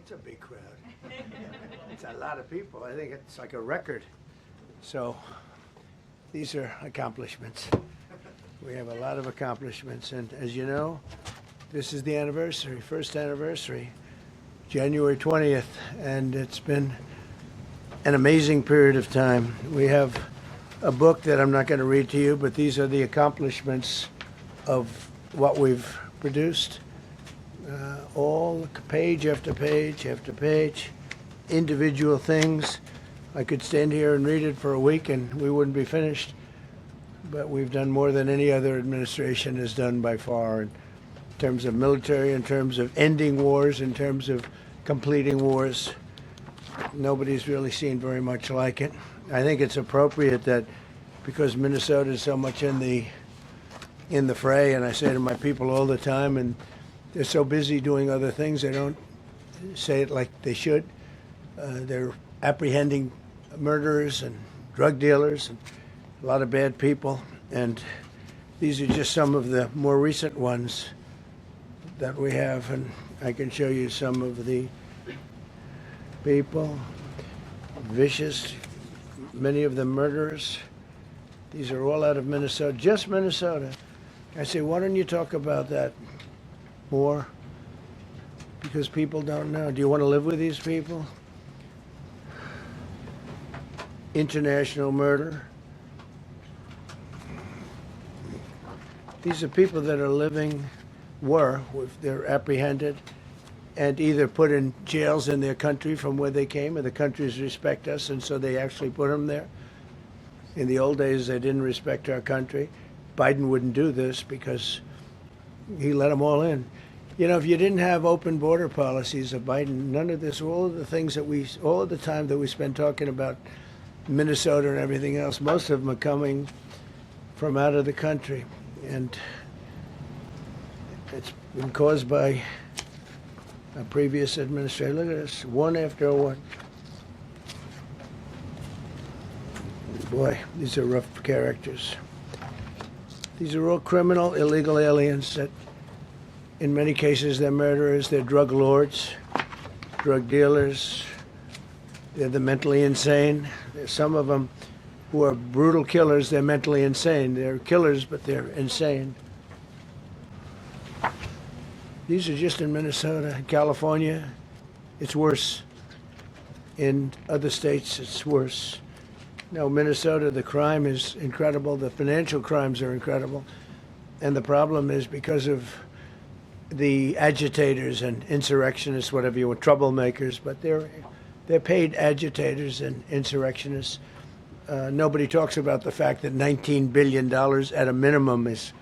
It's a big crowd. It's a lot of people. I think it's like a record. So these are accomplishments. We have a lot of accomplishments. And as you know, this is the anniversary, first anniversary, January 20th. And it's been an amazing period of time. We have a book that I'm not going to read to you, but these are the accomplishments of what we've produced. All page after page after page, individual things. I could stand here and read it for a week and we wouldn't be finished. But we've done more than any other administration has done by far in terms of military, in terms of ending wars, in terms of completing wars. Nobody's really seen very much like it. I think it's appropriate that because Minnesota is so much in the fray, and I say to my people all the time, and they're so busy doing other things, they don't say it like they should. They're apprehending murderers and drug dealers and a lot of bad people. And these are just some of the more recent ones that we have. And I can show you some of the people, vicious, many of them murderers. These are all out of Minnesota, just Minnesota. I say, why don't you talk about that more? Because people don't know. Do you want to live with these people? International murder. These are people that are living, they're apprehended and either put in jails in their country from where they came, or the countries respect us, and so they actually put them there. In the old days, they didn't respect our country. Biden wouldn't do this because he let them all in. You know, if you didn't have open border policies of Biden, none of this, all of the things that all of the time that we spend talking about Minnesota and everything else, most of them are coming from out of the country. And it's been caused by a previous administration. Look at this, one after one. Boy, these are rough characters. These are all criminal, illegal aliens that, in many cases, they're murderers, they're drug lords, drug dealers, they're the mentally insane. There's some of them who are brutal killers, they're mentally insane. They're killers, but they're insane. These are just in Minnesota. In California, it's worse. In other states, it's worse. No, Minnesota, the crime is incredible. The financial crimes are incredible. And the problem is because of the agitators and insurrectionists, whatever you want, troublemakers, but they're paid agitators and insurrectionists. Nobody talks about the fact that $19 billion at a minimum is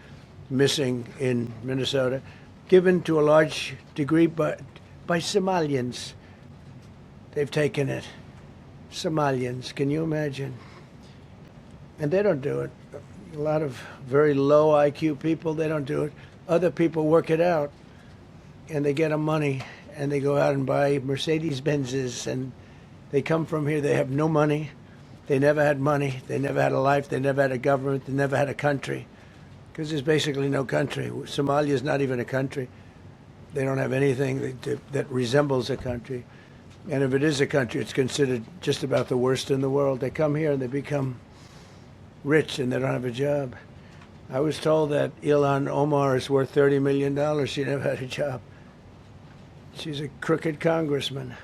missing in Minnesota, given to a large degree by Somalians. They've taken it. Somalians, can you imagine? And they don't do it. A lot of very low IQ people, they don't do it. Other people work it out, and they get them money, and they go out and buy Mercedes-Benzes, and they come from here, they have no money. They never had money. They never had a life. They never had a government. They never had a country, because there's basically no country. Somalia is not even a country. They don't have anything that resembles a country. And if it is a country, it's considered just about the worst in the world. They come here and they become rich and they don't have a job. I was told that Ilhan Omar is worth $30 million. She never had a job. She's a crooked congressman.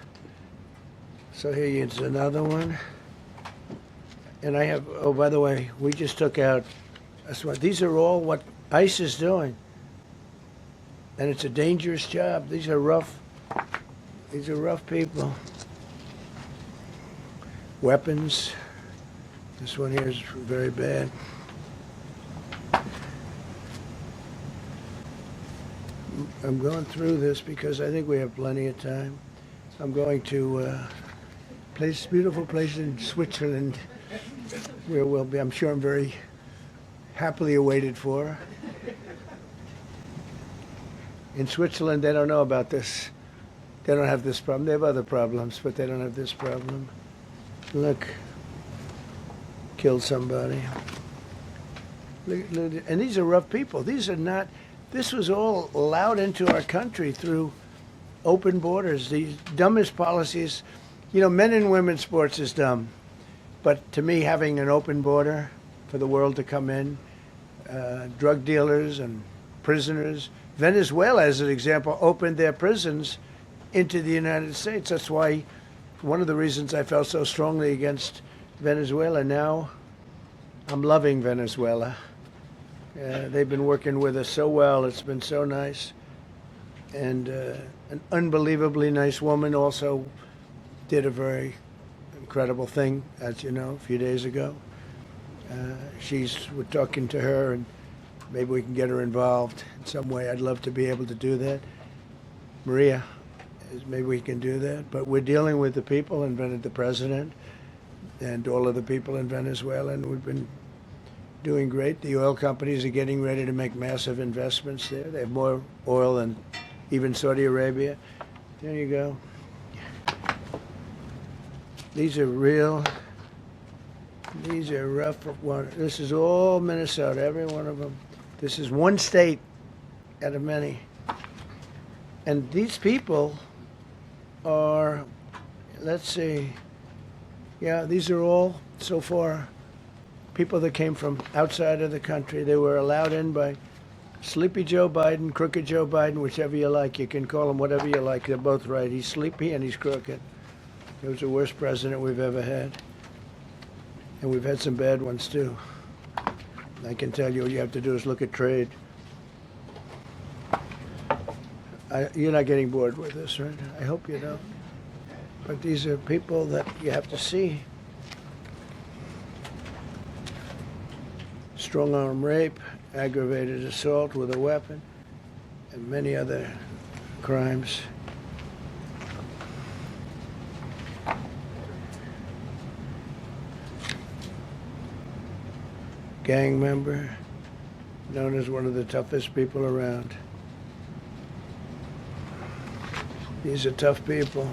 So here's another one. And I have, oh, by the way, we just took out, these are all what ICE is doing. And it's a dangerous job. These are rough people. Weapons. This one here is very bad. I'm going through this because I think we have plenty of time. I'm going to a beautiful place in Switzerland where we'll be, I'm sure I'm very happily awaited for. In Switzerland, they don't know about this. They don't have this problem. They have other problems, but they don't have this problem. Look, killed somebody. Look, and these are rough people. These are not, this was all allowed into our country through open borders, the dumbest policies. You know, men and women's sports is dumb. But to me, having an open border for the world to come in, drug dealers and prisoners. Venezuela, as an example, opened their prisons into the United States. That's why one of the reasons I felt so strongly against Venezuela. Now I'm loving Venezuela. They've been working with us so well. It's been so nice. And an unbelievably nice woman also did a very incredible thing, as you know, a few days ago. We're talking to her, and maybe we can get her involved in some way. I'd love to be able to do that. Maria, maybe we can do that. But we're dealing with the people and the president and all of the people in Venezuela, and we've been doing great. The oil companies are getting ready to make massive investments there. They have more oil than even Saudi Arabia. There you go. These are real. These are rough water. This is all Minnesota, every one of them. This is one state out of many. And these people are, let's see, yeah, these are all, so far, people that came from outside of the country. They were allowed in by Sleepy Joe Biden, Crooked Joe Biden, whichever you like. You can call him whatever you like. They're both right. He's sleepy and he's crooked. He was the worst president we've ever had. And we've had some bad ones, too. I can tell you, all you have to do is look at trade. You're not getting bored with this, right? I hope you don't. But these are people that you have to see. Strong-arm rape, aggravated assault with a weapon, and many other crimes. Gang member, known as one of the toughest people around. These are tough people.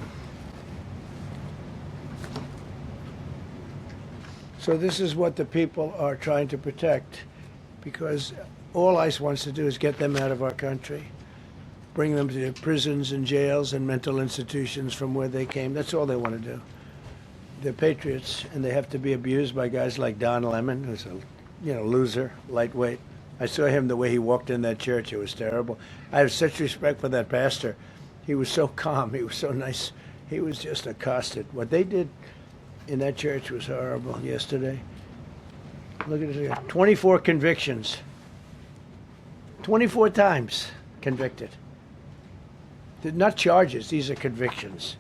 So this is what the people are trying to protect, because all ICE wants to do is get them out of our country, bring them to prisons and jails and mental institutions from where they came. That's all they want to do. They're patriots, and they have to be abused by guys like Don Lemon, who's a loser, lightweight. I saw him the way he walked in that church. It was terrible. I have such respect for that pastor. He was so calm. He was so nice. He was just accosted. What they did in that church was horrible yesterday. Look at this. 24 convictions. 24 times convicted. They're not charges. These are convictions.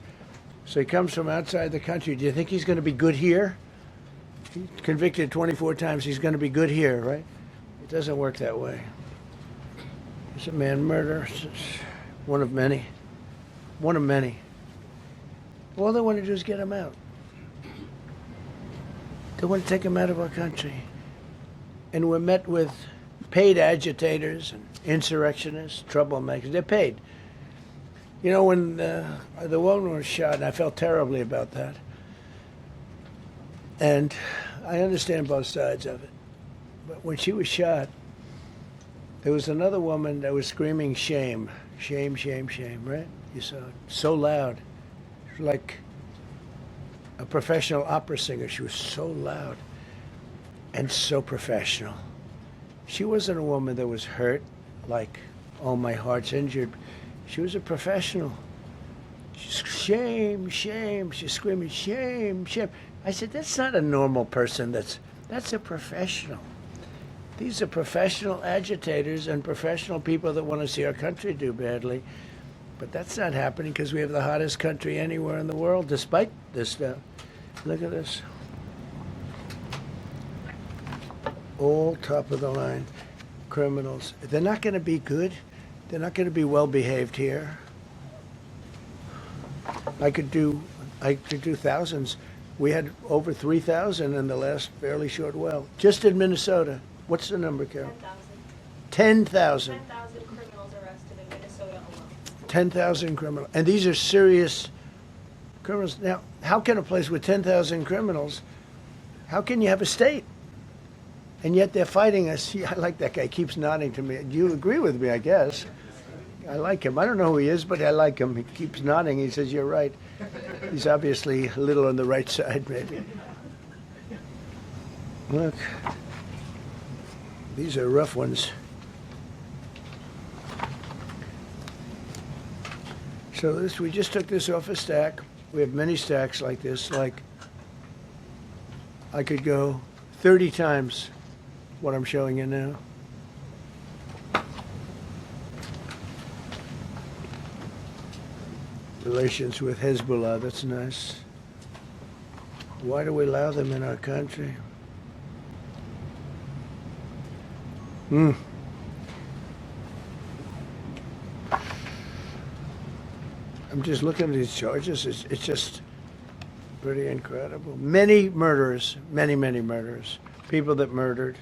So he comes from outside the country. Do you think he's going to be good here? He's convicted 24 times. He's going to be good here, right? It doesn't work that way. It's a man murder. It's one of many. One of many. All they want to do is get him out. They want to take him out of our country. And we're met with paid agitators and insurrectionists, troublemakers. They're paid. You know, when the woman was shot, and I felt terribly about that. And I understand both sides of it. But when she was shot, there was another woman that was screaming shame, shame, shame, shame, right? You saw it. So loud. Like a professional opera singer. She was so loud and so professional. She wasn't a woman that was hurt, like, oh, my heart's injured. She was a professional. She's shame, shame. She's screaming, shame, shame. I said, that's not a normal person. That's a professional. These are professional agitators and professional people that want to see our country do badly. But that's not happening because we have the hottest country anywhere in the world, despite this stuff. Look at this. All top of the line criminals. They're not going to be good. They're not going to be well behaved here. I could do thousands. We had over 3,000 in the last fairly short while. Just in Minnesota. What's the number, Carol? 10,000. 10,000 criminals arrested in Minnesota alone. 10,000 criminals. And these are serious criminals. Now, how can a place with 10,000 criminals, how can you have a state? And yet they're fighting us. I like that guy. He keeps nodding to me. Do you agree with me, I guess? I like him. I don't know who he is, but I like him. He keeps nodding. He says, "You're right." He's obviously a little on the right side, maybe. Look, these are rough ones. So this, we just took this off a stack. We have many stacks like this. Like, I could go 30 times what I'm showing you now. Relations with Hezbollah, that's nice. Why do we allow them in our country? I'm just looking at these charges. It's just pretty incredible. Many murderers, many murderers. People that murdered.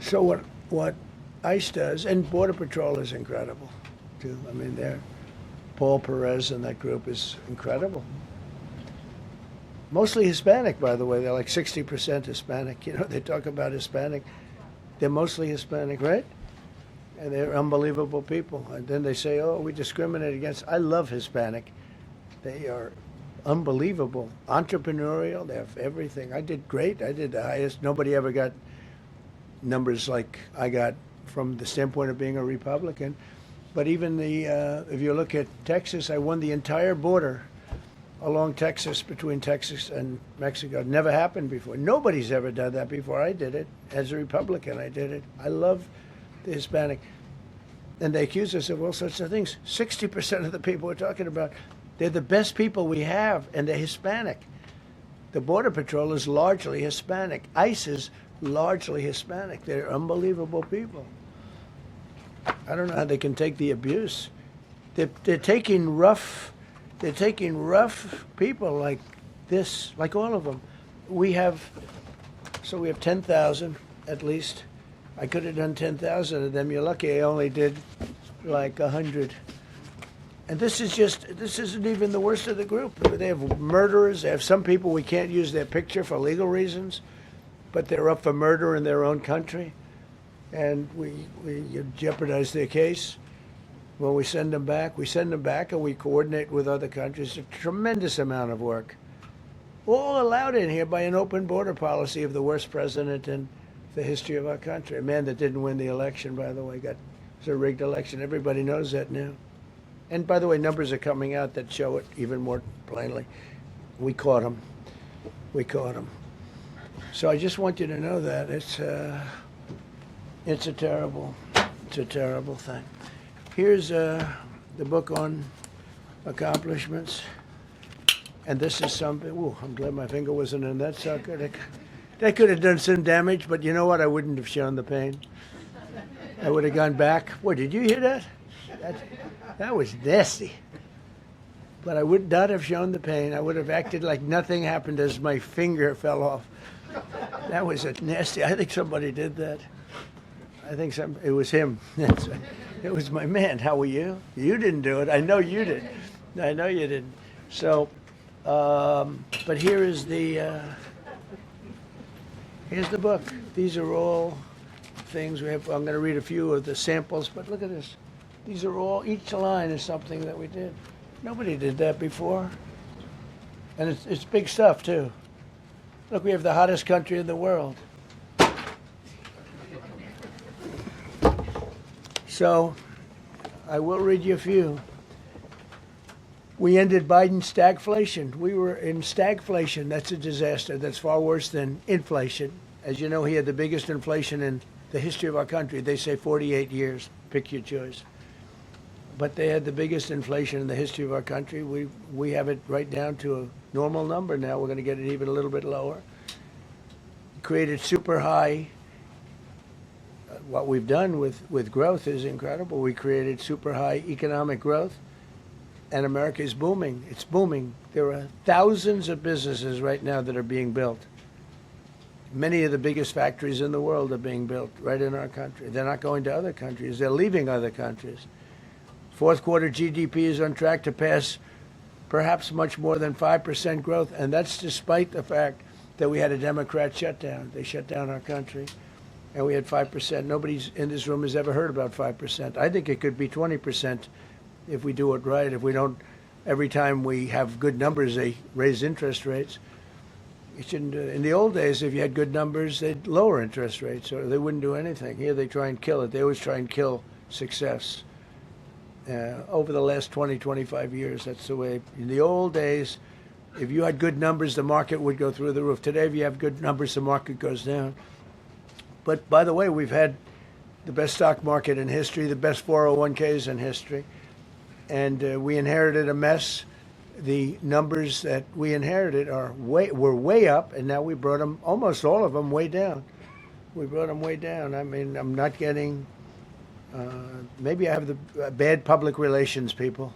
So what ICE does, and Border Patrol is incredible, too. I mean, Paul Perez and that group is incredible. Mostly Hispanic, by the way. They're like 60% Hispanic. You know, they talk about Hispanic. They're mostly Hispanic, right? And they're unbelievable people. And then they say, oh, we discriminate against. I love Hispanic. They are unbelievable. Entrepreneurial. They have everything. I did great. I did the highest. Nobody ever got numbers like I got from the standpoint of being a Republican. But even if you look at Texas, I won the entire border along Texas, between Texas and Mexico. It never happened before. Nobody's ever done that before. I did it. As a Republican, I did it. I love the Hispanic. And they accuse us of all sorts of things. 60% of the people we're talking about, they're the best people we have, and they're Hispanic. The Border Patrol is largely Hispanic. ICE is largely Hispanic. They're unbelievable people. I don't know how they can take the abuse. They're taking rough people like this, like all of them. We have 10,000 at least. I could have done 10,000 of them. You're lucky I only did like 100. And this isn't even the worst of the group. They have murderers. They have some people we can't use their picture for legal reasons, but they're up for murder in their own country. And we jeopardize their case. When we send them back and we coordinate with other countries. A tremendous amount of work. All allowed in here by an open border policy of the worst president in the history of our country. A man that didn't win the election, by the way. It was a rigged election. Everybody knows that now. And by the way, numbers are coming out that show it even more plainly. We caught him. So I just want you to know that it's a terrible thing. Here's the book on accomplishments, and this is something. Ooh, I'm glad my finger wasn't in that sucker. That could have done some damage, but you know what? I wouldn't have shown the pain. I would have gone back. Boy, did you hear that? That was nasty. But I would not have shown the pain. I would have acted like nothing happened as my finger fell off. That was a nasty. I think somebody did that. It was him. It was my man. How were you? You didn't do it. I know you did. I know you didn't. So, but here's the book. These are all things we have. I'm going to read a few of the samples, but look at this. These are all, each line is something that we did. Nobody did that before. And it's big stuff, too. Look, we have the hottest country in the world. So, I will read you a few. We ended Biden's stagflation. We were in stagflation. That's a disaster. That's far worse than inflation. As you know, he had the biggest inflation in the history of our country. They say 48 years. Pick your choice. But they had the biggest inflation in the history of our country. We have it right down to a normal number now. We're going to get it even a little bit lower. Created super high. What we've done with growth is incredible. We created super high economic growth, and America is booming. It's booming. There are thousands of businesses right now that are being built. Many of the biggest factories in the world are being built right in our country. They're not going to other countries. They're leaving other countries. Fourth quarter GDP is on track to pass perhaps much more than 5% growth, and that's despite the fact that we had a Democrat shutdown. They shut down our country, and we had 5%. Nobody in this room has ever heard about 5%. I think it could be 20% if we do it right. If we don't, every time we have good numbers, they raise interest rates. You shouldn't. In the old days, if you had good numbers, they'd lower interest rates, or they wouldn't do anything. Here, they try and kill it. They always try and kill success. Over the last 20, 25 years, that's the way. In the old days, if you had good numbers, the market would go through the roof. Today, if you have good numbers, the market goes down. But by the way, we've had the best stock market in history, the best 401ks in history, and we inherited a mess. The numbers that we inherited were way up, and now we brought them, almost all of them, way down. We brought them way down. I mean, I'm not getting. Maybe I have the bad public relations people,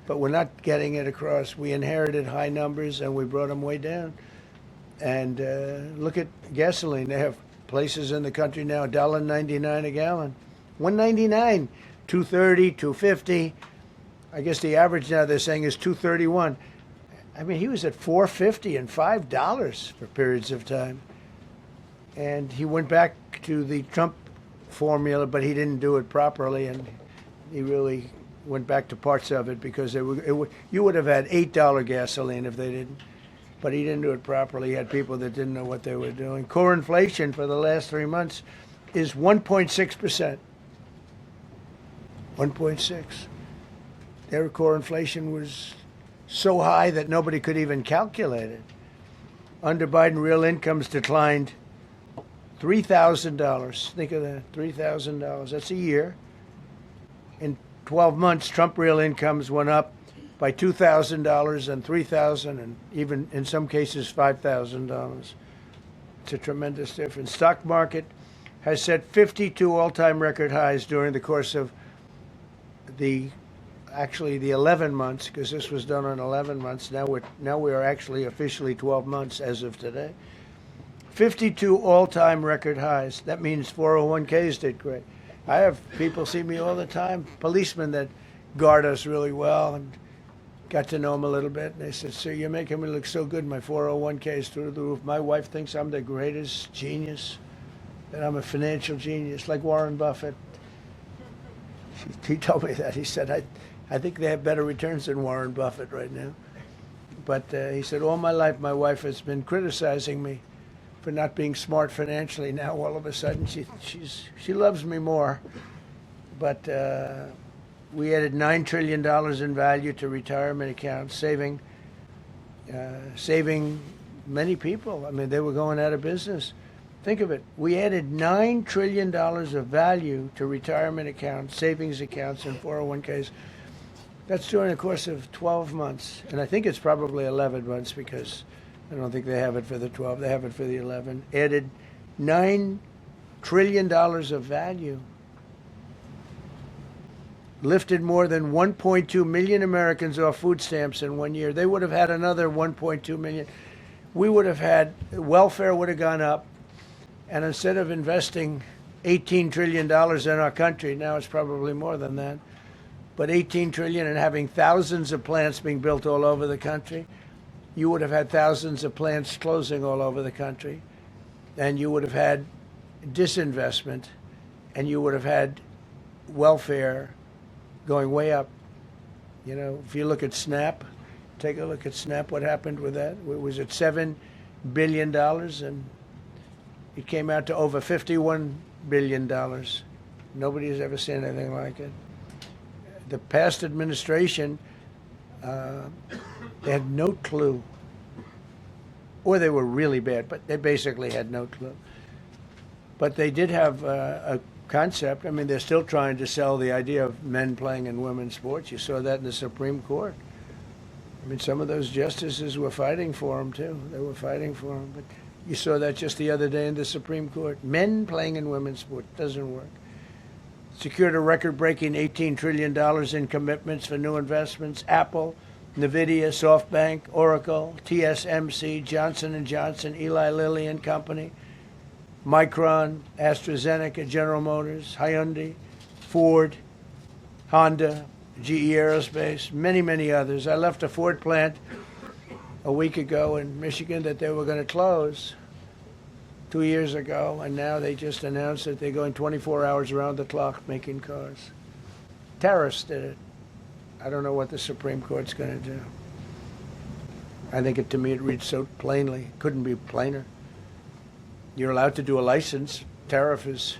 but we're not getting it across. We inherited high numbers and we brought them way down. And look at gasoline. They have places in the country now, $1.99 a gallon. $1.99, $2.30, $2.50. I guess the average now they're saying is $2.31. I mean, he was at $4.50 and $5 for periods of time. And he went back to the Trump formula, but he didn't do it properly, and he really went back to parts of it because you would have had $8 gasoline if they didn't, but he didn't do it properly. He had people that didn't know what they were doing. Core inflation for the last 3 months is 1.6%. 1.6. Their core inflation was so high that nobody could even calculate it. Under Biden, real incomes declined $3,000. Think of that, $3,000. That's a year. In 12 months, Trump real incomes went up by $2,000 and $3,000 and even in some cases $5,000. It's a tremendous difference. Stock market has set 52 all-time record highs during the course of the 11 months, because this was done on 11 months. Now we are actually officially 12 months as of today. 52 all-time record highs. That means 401ks did great. I have people see me all the time, policemen that guard us really well, and got to know them a little bit. And they said, "Sir, you're making me look so good. My 401k is through the roof. My wife thinks I'm the greatest genius, that I'm a financial genius, like Warren Buffett." He told me that. He said, I think they have better returns than Warren Buffett right now. But he said, all my life my wife has been criticizing me for not being smart financially. Now all of a sudden she loves me more. But we added $9 trillion in value to retirement accounts, saving many people. I mean, they were going out of business. Think of it. We added $9 trillion of value to retirement accounts, savings accounts, and 401ks. That's during the course of 12 months. And I think it's probably 11 months because I don't think they have it for the 12. They have it for the 11. Added $9 trillion of value. Lifted more than 1.2 million Americans off food stamps in 1 year. They would have had another 1.2 million. We would have had, welfare would have gone up. And instead of investing $18 trillion in our country, now it's probably more than that, but $18 trillion and having thousands of plants being built all over the country, you would have had thousands of plants closing all over the country, and you would have had disinvestment, and you would have had welfare going way up. You know, if you look at SNAP, take a look at SNAP, what happened with that? It was at $7 billion, and it came out to over $51 billion. Nobody has ever seen anything like it. The past administration, they had no clue. Or they were really bad, but they basically had no clue. But they did have a concept. I mean, they're still trying to sell the idea of men playing in women's sports. You saw that in the Supreme Court. I mean, some of those justices were fighting for them, too. They were fighting for them. But you saw that just the other day in the Supreme Court. Men playing in women's sports doesn't work. Secured a record-breaking $18 trillion in commitments for new investments. Apple, NVIDIA, SoftBank, Oracle, TSMC, Johnson & Johnson, Eli Lilly and Company, Micron, AstraZeneca, General Motors, Hyundai, Ford, Honda, GE Aerospace, many, many others. I left a Ford plant a week ago in Michigan that they were going to close 2 years ago, and now they just announced that they're going 24 hours around the clock making cars. Tariffs did it. I don't know what the Supreme Court's going to do. I think to me it reads so plainly. Couldn't be plainer. You're allowed to do a license. Tariff is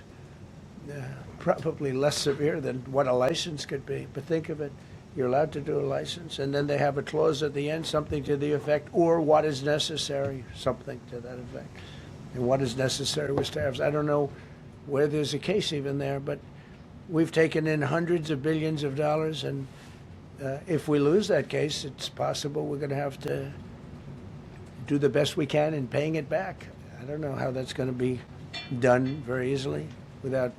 probably less severe than what a license could be. But think of it. You're allowed to do a license, and then they have a clause at the end, something to the effect, or what is necessary, something to that effect. And what is necessary was tariffs. I don't know where there's a case even there, but we've taken in hundreds of billions of dollars, and if we lose that case, it's possible we're going to have to do the best we can in paying it back. I don't know how that's going to be done very easily without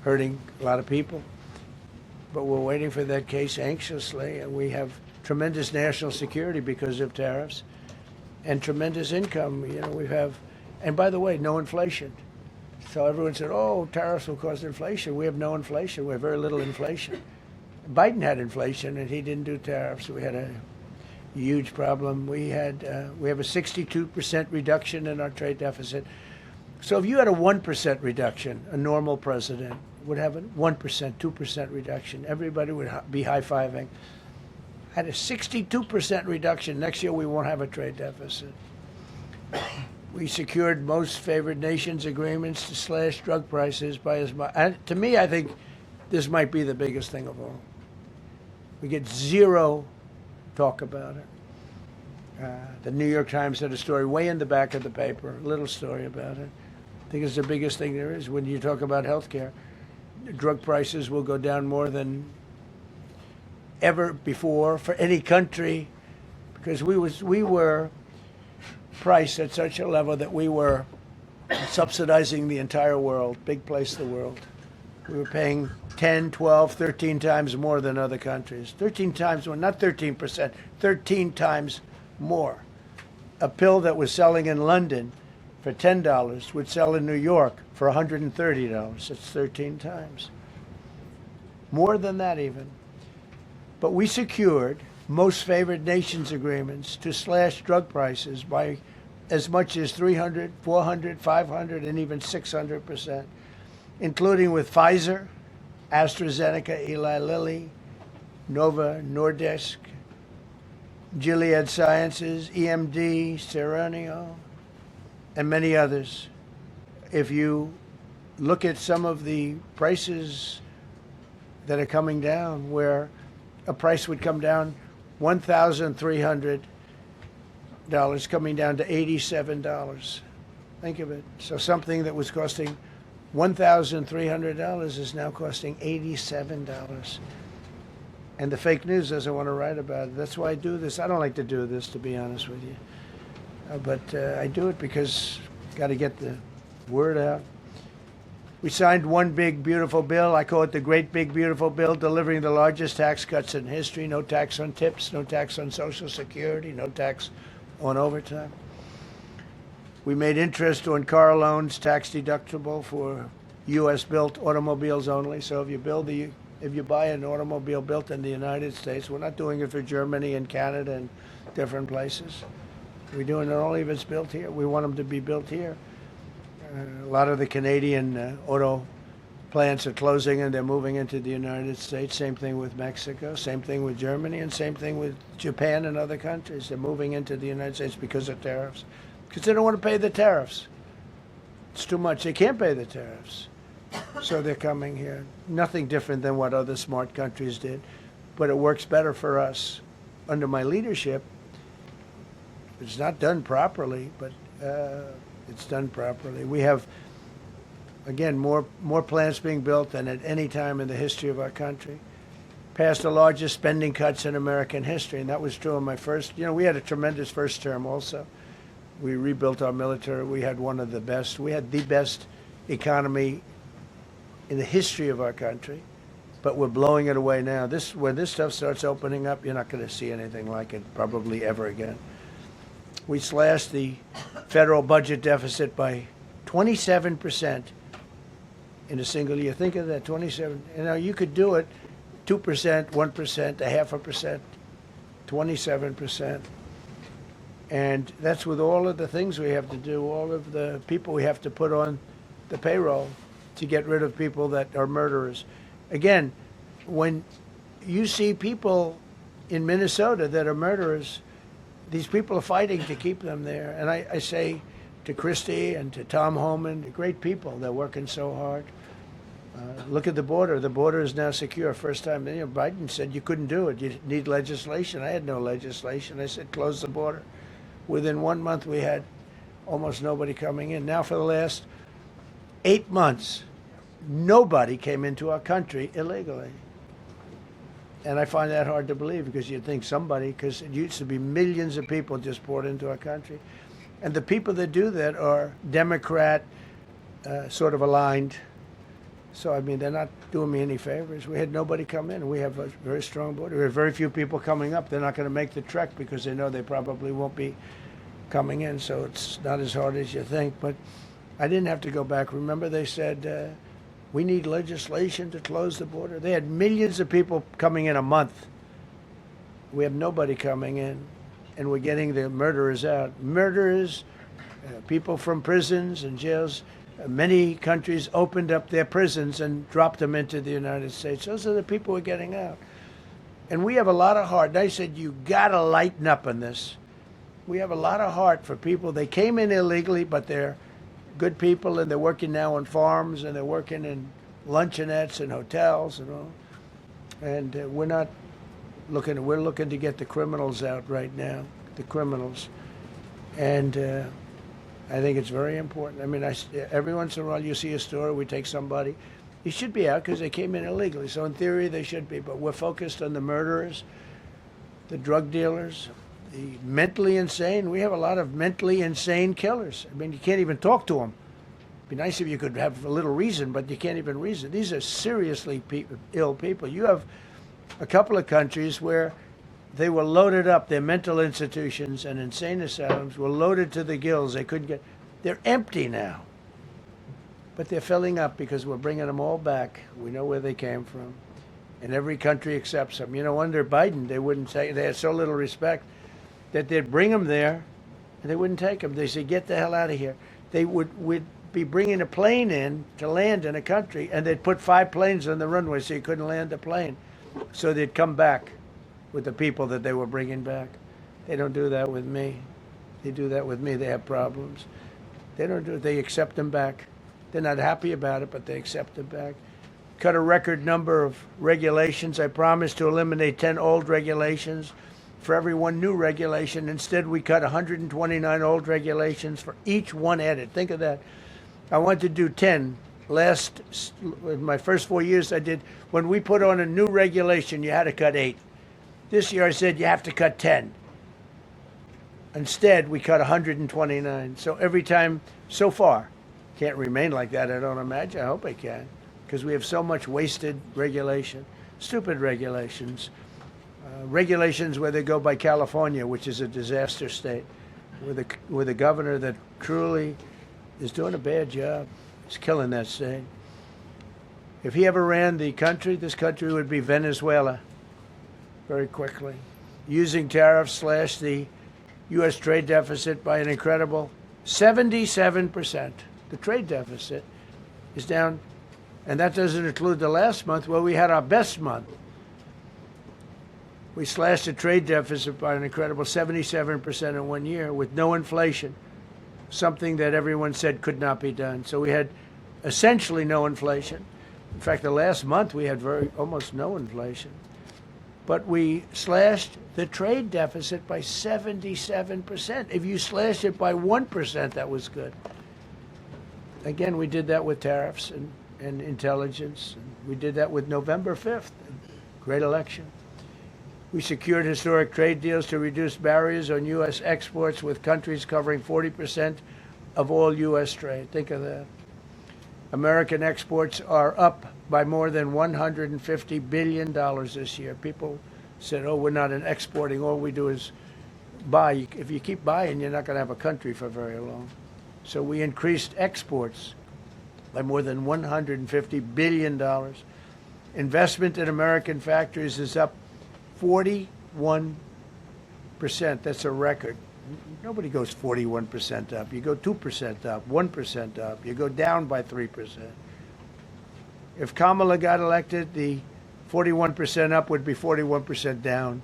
hurting a lot of people. But we're waiting for that case anxiously, and we have tremendous national security because of tariffs and tremendous income. We have, and by the way, no inflation. So everyone said, oh, tariffs will cause inflation. We have no inflation. We have very little inflation. Biden had inflation, and he didn't do tariffs. We had a huge problem. We have a 62% reduction in our trade deficit. So if you had a 1% reduction, a normal president would have a 1%, 2% reduction. Everybody would be high-fiving. Had a 62% reduction. Next year we won't have a trade deficit. We secured most favored nations agreements to slash drug prices by as much. And to me, I think this might be the biggest thing of all. We get zero talk about it. The New York Times had a story way in the back of the paper, a little story about it. I think it's the biggest thing there is when you talk about health care. Drug prices will go down more than ever before for any country because we were priced at such a level that we were subsidizing the entire world, big place in the world. We were paying 10, 12, 13 times more than other countries. 13 times more, not 13%, 13 times more. A pill that was selling in London for $10 would sell in New York for $130. It's 13 times. More than that even. But we secured most favored nations agreements to slash drug prices by as much as 300, 400, 500, and even 600%, including with Pfizer, AstraZeneca, Eli Lilly, Novo Nordisk, Gilead Sciences, EMD, Serenio, and many others. If you look at some of the prices that are coming down, where a price would come down $1,300 coming down to $87. Think of it. So something that was costing $1,300 is now costing $87. And the fake news doesn't want to write about it. That's why I do this. I don't like to do this, to be honest with you. But I do it because got to get the word out. We signed one big, beautiful bill. I call it the Great Big Beautiful Bill, delivering the largest tax cuts in history. No tax on tips, no tax on Social Security, no tax on overtime. We made interest on car loans tax deductible for U.S.-built automobiles only. So if you buy an automobile built in the United States, we're not doing it for Germany and Canada and different places. We're doing it only if it's built here. We want them to be built here. A lot of the Canadian auto plants are closing and they're moving into the United States. Same thing with Mexico, same thing with Germany, and same thing with Japan and other countries. They're moving into the United States because of tariffs. Because they don't want to pay the tariffs. It's too much. They can't pay the tariffs. So they're coming here. Nothing different than what other smart countries did. But it works better for us. Under my leadership, it's not done properly, but it's done properly. We have, again, more plants being built than at any time in the history of our country. Passed the largest spending cuts in American history, and that was true in my first. We had a tremendous first term also. We rebuilt our military. We had one of the best. We had the best economy in the history of our country, but we're blowing it away now. When this stuff starts opening up, you're not going to see anything like it probably ever again. We slashed the federal budget deficit by 27% in a single year. Think of that, 27. You could do it 2%, 1%, a half a percent, 27%. And that's with all of the things we have to do, all of the people we have to put on the payroll to get rid of people that are murderers. Again, when you see people in Minnesota that are murderers, these people are fighting to keep them there. And I say to Christie and to Tom Homan, great people, they're working so hard. Look at the border. The border is now secure. First time, Biden said you couldn't do it. You need legislation. I had no legislation. I said close the border. Within 1 month, we had almost nobody coming in. Now for the last 8 months, nobody came into our country illegally. And I find that hard to believe because you'd think somebody, because it used to be millions of people just poured into our country. And the people that do that are Democrat sort of aligned. So, I mean, they're not doing me any favors. We had nobody come in. We have a very strong border. We have very few people coming up. They're not going to make the trek because they know they probably won't be coming in. So it's not as hard as you think. But I didn't have to go back. Remember, they said, we need legislation to close the border. They had millions of people coming in a month. We have nobody coming in, and we're getting the murderers out. Murderers, people from prisons and jails. Many countries opened up their prisons and dropped them into the United States. Those are the people we're getting out. And we have a lot of heart. And I said, you got to lighten up on this. We have a lot of heart for people. They came in illegally, but they're good people, and they're working now on farms, and they're working in luncheonettes and hotels and all. And we're looking to get the criminals out right now, the criminals. And I think it's very important. I mean, every once in a while you see a story, we take somebody. He should be out because they came in illegally. So in theory, they should be. But we're focused on the murderers, the drug dealers, the mentally insane. We have a lot of mentally insane killers. I mean, you can't even talk to them. It'd be nice if you could have a little reason, but you can't even reason. These are seriously ill people. You have a couple of countries where they were loaded up. Their mental institutions and insane asylums were loaded to the gills. They couldn't get. They're empty now. But they're filling up because we're bringing them all back. We know where they came from. And every country accepts them. You know, under Biden, they wouldn't take. They had so little respect that they'd bring them there and they wouldn't take them. They said, get the hell out of here. They would be bringing a plane in to land in a country, and they'd put 5 planes on the runway so you couldn't land the plane. So they'd come back with the people that they were bringing back. They don't do that with me. They do that with me. They have problems. They don't do it. They accept them back. They're not happy about it, but they accept them back. Cut a record number of regulations. I promised to eliminate 10 old regulations for every one new regulation. Instead, we cut 129 old regulations for each one added. Think of that. I wanted to do 10. In my first 4 years, I did. When we put on a new regulation, you had to cut 8. This year I said you have to cut 10. Instead, we cut 129. So every time, so far, can't remain like that, I don't imagine. I hope I can, because we have so much wasted regulation, stupid regulations. Regulations where they go by California, which is a disaster state, with a governor that truly is doing a bad job. He's killing that state. If he ever ran the country, this country would be Venezuela very quickly. Using tariffs slashed the U.S. trade deficit by an incredible 77%. The trade deficit is down, and that doesn't include the last month where we had our best month. We slashed the trade deficit by an incredible 77% in 1 year with no inflation, something that everyone said could not be done. So we had essentially no inflation. In fact, the last month we had almost no inflation. But we slashed the trade deficit by 77%. If you slashed it by 1%, that was good. Again, we did that with tariffs and intelligence. We did that with November 5th, great election. We secured historic trade deals to reduce barriers on U.S. exports with countries covering 40% of all U.S. trade. Think of that. American exports are up by more than $150 billion this year. People said, oh, we're not exporting. All we do is buy. If you keep buying, you're not going to have a country for very long. So we increased exports by more than $150 billion. Investment in American factories is up 41%. That's a record. Nobody goes 41% up. You go 2% up, 1% up. You go down by 3%. If Kamala got elected, the 41% up would be 41% down.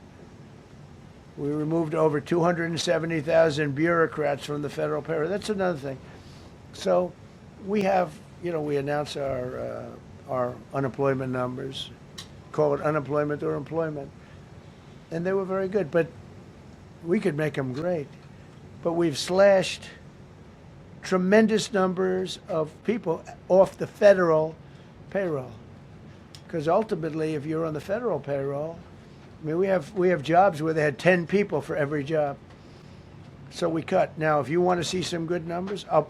We removed over 270,000 bureaucrats from the federal payroll. That's another thing. So we have, we announce our unemployment numbers, call it unemployment or employment, and they were very good. But we could make them great. But we've slashed tremendous numbers of people off the federal payroll. Because ultimately, if you're on the federal payroll, I mean, we have jobs where they had 10 people for every job. So we cut. Now, if you want to see some good numbers, I'll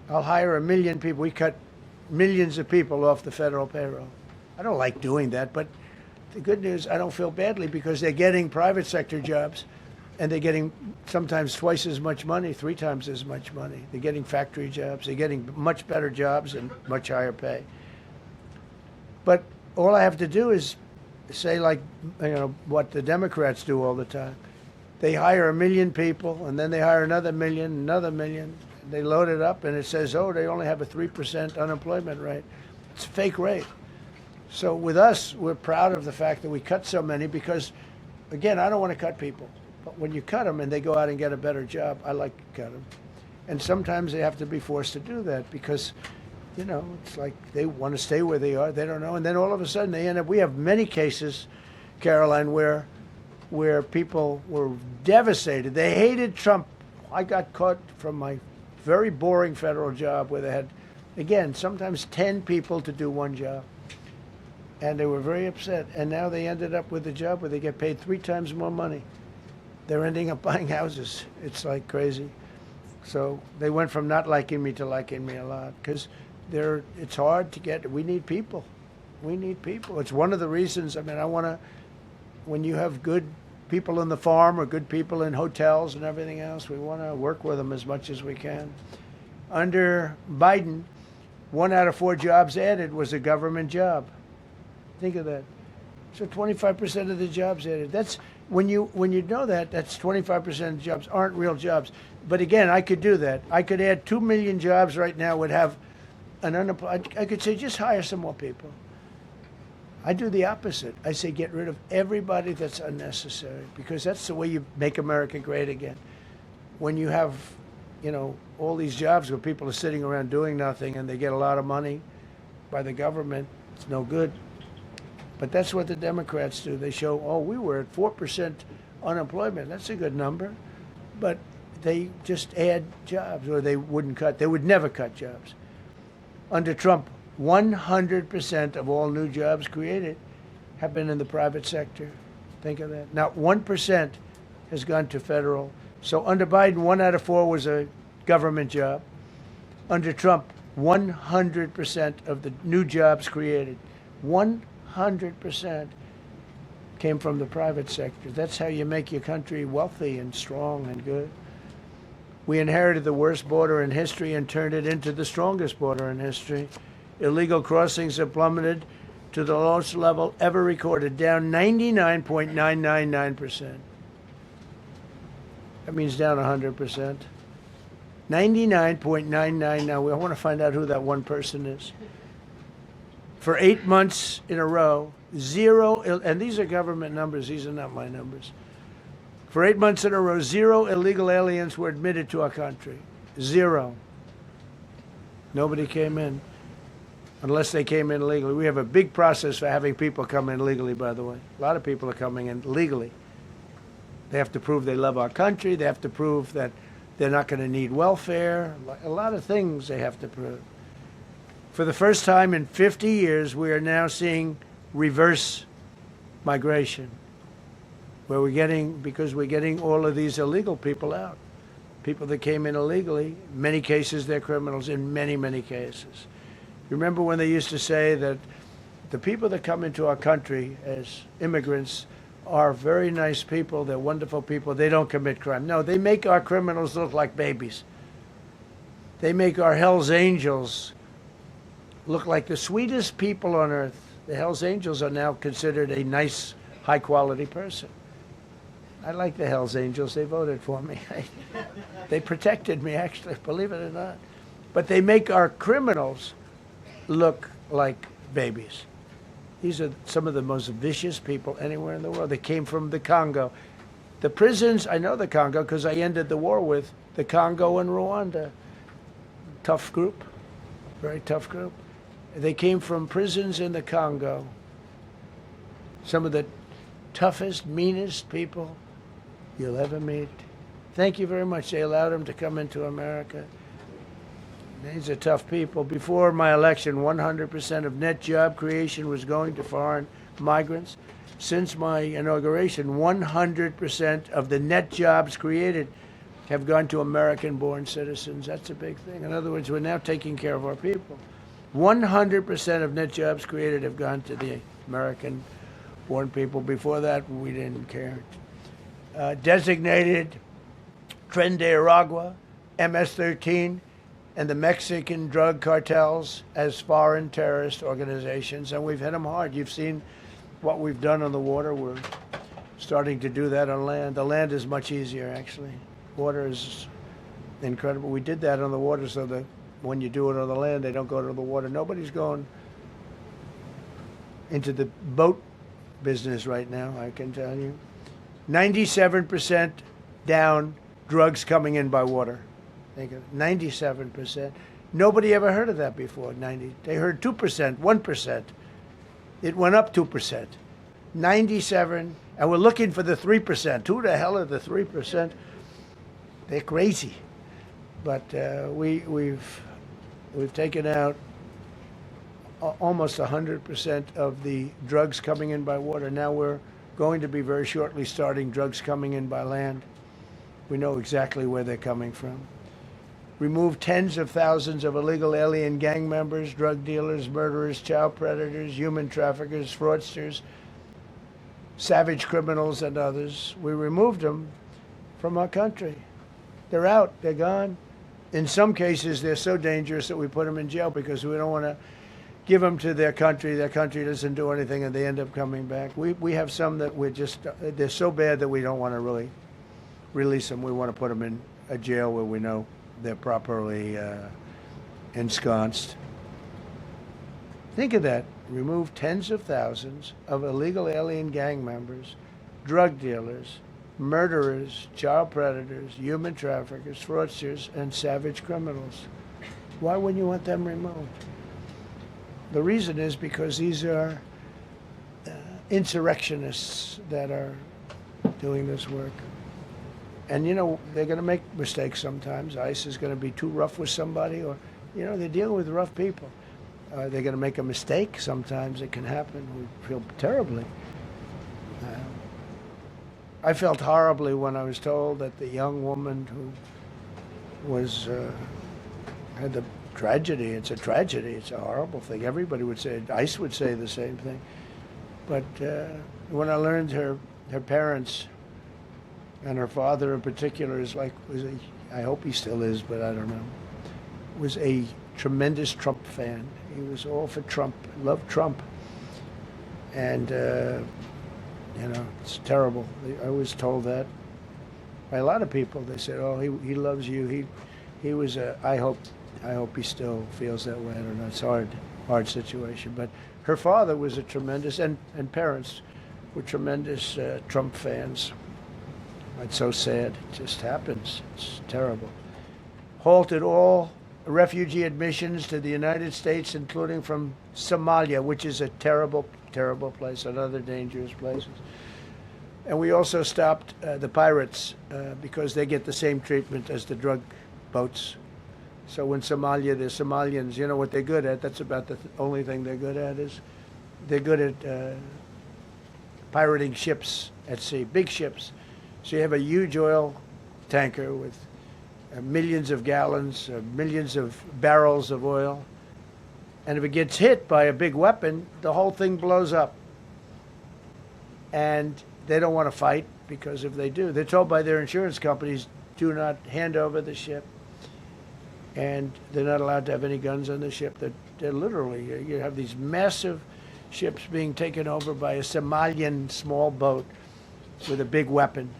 hire 1 million people. We cut millions of people off the federal payroll. I don't like doing that, but the good news, I don't feel badly because they're getting private sector jobs and they're getting sometimes twice as much money, 3 times as much money. They're getting factory jobs. They're getting much better jobs and much higher pay. But all I have to do is say, like, what the Democrats do all the time. They hire 1 million people, and then they hire another million. They load it up, and it says, oh, they only have a 3% unemployment rate. It's a fake rate. So with us, we're proud of the fact that we cut so many because, again, I don't want to cut people. But when you cut them and they go out and get a better job, I like to cut them. And sometimes they have to be forced to do that because, it's like they want to stay where they are. They don't know. And then all of a sudden they end up, we have many cases, Karoline, where people were devastated. They hated Trump. I got caught from my very boring federal job where they had, again, sometimes 10 people to do one job. And they were very upset. And now they ended up with a job where they get paid 3 times more money. They're ending up buying houses. It's like crazy. So they went from not liking me to liking me a lot because it's hard to get. We need people. We need people. It's one of the reasons. I mean, when you have good people in the farm or good people in hotels and everything else, we want to work with them as much as we can. Under Biden, 1 out of 4 jobs added was a government job. Think of that. So 25% of the jobs added. That's when you know that, that's 25% of the jobs aren't real jobs. But again, I could do that. I could add 2 million jobs right now, would have an unemployed. I could say just hire some more people. I do the opposite. I say get rid of everybody that's unnecessary because that's the way you make America great again. When you have, all these jobs where people are sitting around doing nothing and they get a lot of money by the government, it's no good. But that's what the Democrats do. They show, we were at 4% unemployment. That's a good number. But they just add jobs, or they wouldn't cut. They would never cut jobs. Under Trump, 100% of all new jobs created have been in the private sector. Think of that. Not 1% has gone to federal. So under Biden, 1 out of 4 was a government job. Under Trump, 100% of the new jobs created, 100% came from the private sector. That's how you make your country wealthy and strong and good. We inherited the worst border in history and turned it into the strongest border in history. Illegal crossings have plummeted to the lowest level ever recorded, down 99.999%. That means down 100%. 99.999. I want to find out who that one person is. For 8 months in a row, 0, and these are government numbers, these are not my numbers. For 8 months in a row, 0 illegal aliens were admitted to our country. 0. Nobody came in, unless they came in legally. We have a big process for having people come in legally, by the way. A lot of people are coming in legally. They have to prove they love our country. They have to prove that they're not going to need welfare. A lot of things they have to prove. For the first time in 50 years, we are now seeing reverse migration, where because we're getting all of these illegal people out. People that came in illegally, in many cases they're criminals, in many, many cases. Remember when they used to say that the people that come into our country as immigrants are very nice people, they're wonderful people, they don't commit crime. No, they make our criminals look like babies. They make our Hell's Angels look like the sweetest people on earth. The Hells Angels are now considered a nice, high-quality person. I like the Hells Angels. They voted for me. They protected me, actually, believe it or not. But they make our criminals look like babies. These are some of the most vicious people anywhere in the world. They came from the Congo. The prisons, I know the Congo because I ended the war with the Congo and Rwanda. Tough group, very tough group. They came from prisons in the Congo. Some of the toughest, meanest people you'll ever meet. Thank you very much. They allowed them to come into America. These are tough people. Before my election, 100% of net job creation was going to foreign migrants. Since my inauguration, 100% of the net jobs created have gone to American-born citizens. That's a big thing. In other words, we're now taking care of our people. 100% of net jobs created have gone to the American-born people. Before that, we didn't care. Designated Tren de Aragua, MS-13, and the Mexican drug cartels as foreign terrorist organizations, and we've hit them hard. You've seen what we've done on the water. We're starting to do that on land. The land is much easier, actually. Water is incredible. We did that on the water so that when you do it on the land, they don't go to the water. Nobody's going into the boat business right now, I can tell you. 97% down drugs coming in by water. Think of it, 97%. Nobody ever heard of that before. They heard 2%, 1%. It went up 2%. 97, and we're looking for the 3%. Who the hell are the 3%? They're crazy. But we've taken out almost 100% of the drugs coming in by water. Now we're going to be very shortly starting drugs coming in by land. We know exactly where they're coming from. Removed tens of thousands of illegal alien gang members, drug dealers, murderers, child predators, human traffickers, fraudsters, savage criminals, and others. We removed them from our country. They're out. They're gone. In some cases, they're so dangerous that we put them in jail because we don't want to give them to their country. Their country doesn't do anything, and they end up coming back. We have some that they're so bad that we don't want to really release them. We want to put them in a jail where we know they're properly ensconced. Think of that. Remove tens of thousands of illegal alien gang members, drug dealers, murderers, child predators, human traffickers, fraudsters, and savage criminals. Why wouldn't you want them removed? The reason is because these are insurrectionists that are doing this work. And, you know, they're going to make mistakes sometimes. ICE is going to be too rough with somebody, or, you know, they're dealing with rough people. They're going to make a mistake sometimes. It can happen. We feel terribly. I felt horribly when I was told that the young woman who was had the tragedy. It's a tragedy. It's a horrible thing. Everybody would say, ICE would say the same thing. But when I learned her parents, and her father in particular I hope he still is, but I don't know, was a tremendous Trump fan. He was all for Trump, loved Trump. And, you know, it's terrible. I was told that by a lot of people. They said, oh, he loves you. He was I hope he still feels that way. I don't know. It's a hard situation. But her father was a tremendous, and parents were tremendous Trump fans. It's so sad. It just happens. It's terrible. Halted all refugee admissions to the United States, including from Somalia, which is a terrible, terrible place, another dangerous place. And we also stopped the pirates because they get the same treatment as the drug boats. So in Somalia, the Somalians, you know what they're good at? That's about the only thing they're good at is they're good at pirating ships at sea, big ships. So you have a huge oil tanker with millions of gallons, millions of barrels of oil. And if it gets hit by a big weapon, the whole thing blows up. And they don't want to fight because if they do, they're told by their insurance companies, do not hand over the ship. And they're not allowed to have any guns on the ship. They're literally, you have these massive ships being taken over by a Somalian small boat with a big weapon.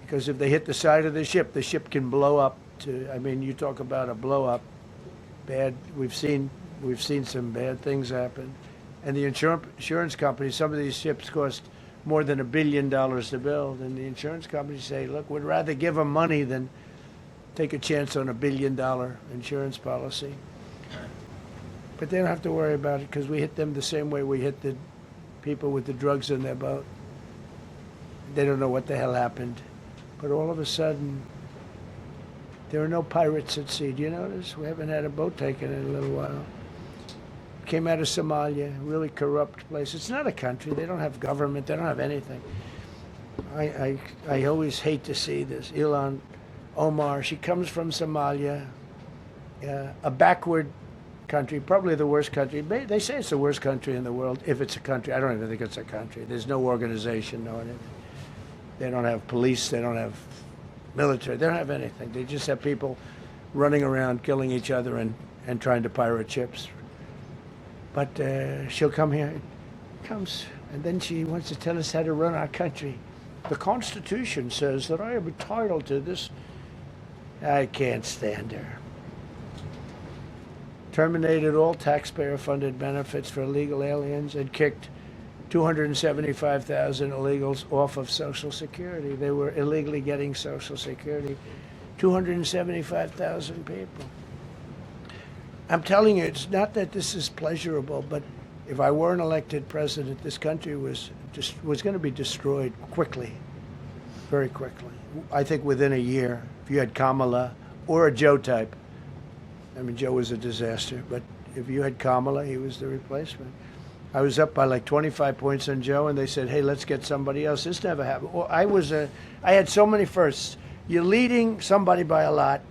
Because if they hit the side of the ship can blow up. I mean, you talk about a blow up. Bad. We've seen some bad things happen. And the insurance companies, some of these ships cost more than $1 billion to build. And the insurance companies say, look, we'd rather give them money than take a chance on $1 billion insurance policy. But they don't have to worry about it because we hit them the same way we hit the people with the drugs in their boat. They don't know what the hell happened. But all of a sudden, there are no pirates at sea. Do you notice? We haven't had a boat taken in a little while. Came out of Somalia, really corrupt place. It's not a country. They don't have government. They don't have anything. I always hate to see this. Ilan Omar, she comes from Somalia, a backward country, probably the worst country. They say it's the worst country in the world, if it's a country. I don't even think it's a country. There's no organization, no anything. They don't have police. They don't have military. They don't have anything. They just have people running around, killing each other and trying to pirate ships. But she'll come here, comes, and then she wants to tell us how to run our country. The Constitution says that I am entitled to this. I can't stand her. Terminated all taxpayer-funded benefits for illegal aliens and kicked 275,000 illegals off of Social Security. They were illegally getting Social Security. 275,000 people. I'm telling you, it's not that this is pleasurable, but if I weren't elected president, this country was going to be destroyed quickly, very quickly. I think within a year, if you had Kamala or a Joe type. I mean, Joe was a disaster, but if you had Kamala, he was the replacement. I was up by like 25 points on Joe, and they said, hey, let's get somebody else. This never happened. Well, I had so many firsts. You're leading somebody by a lot,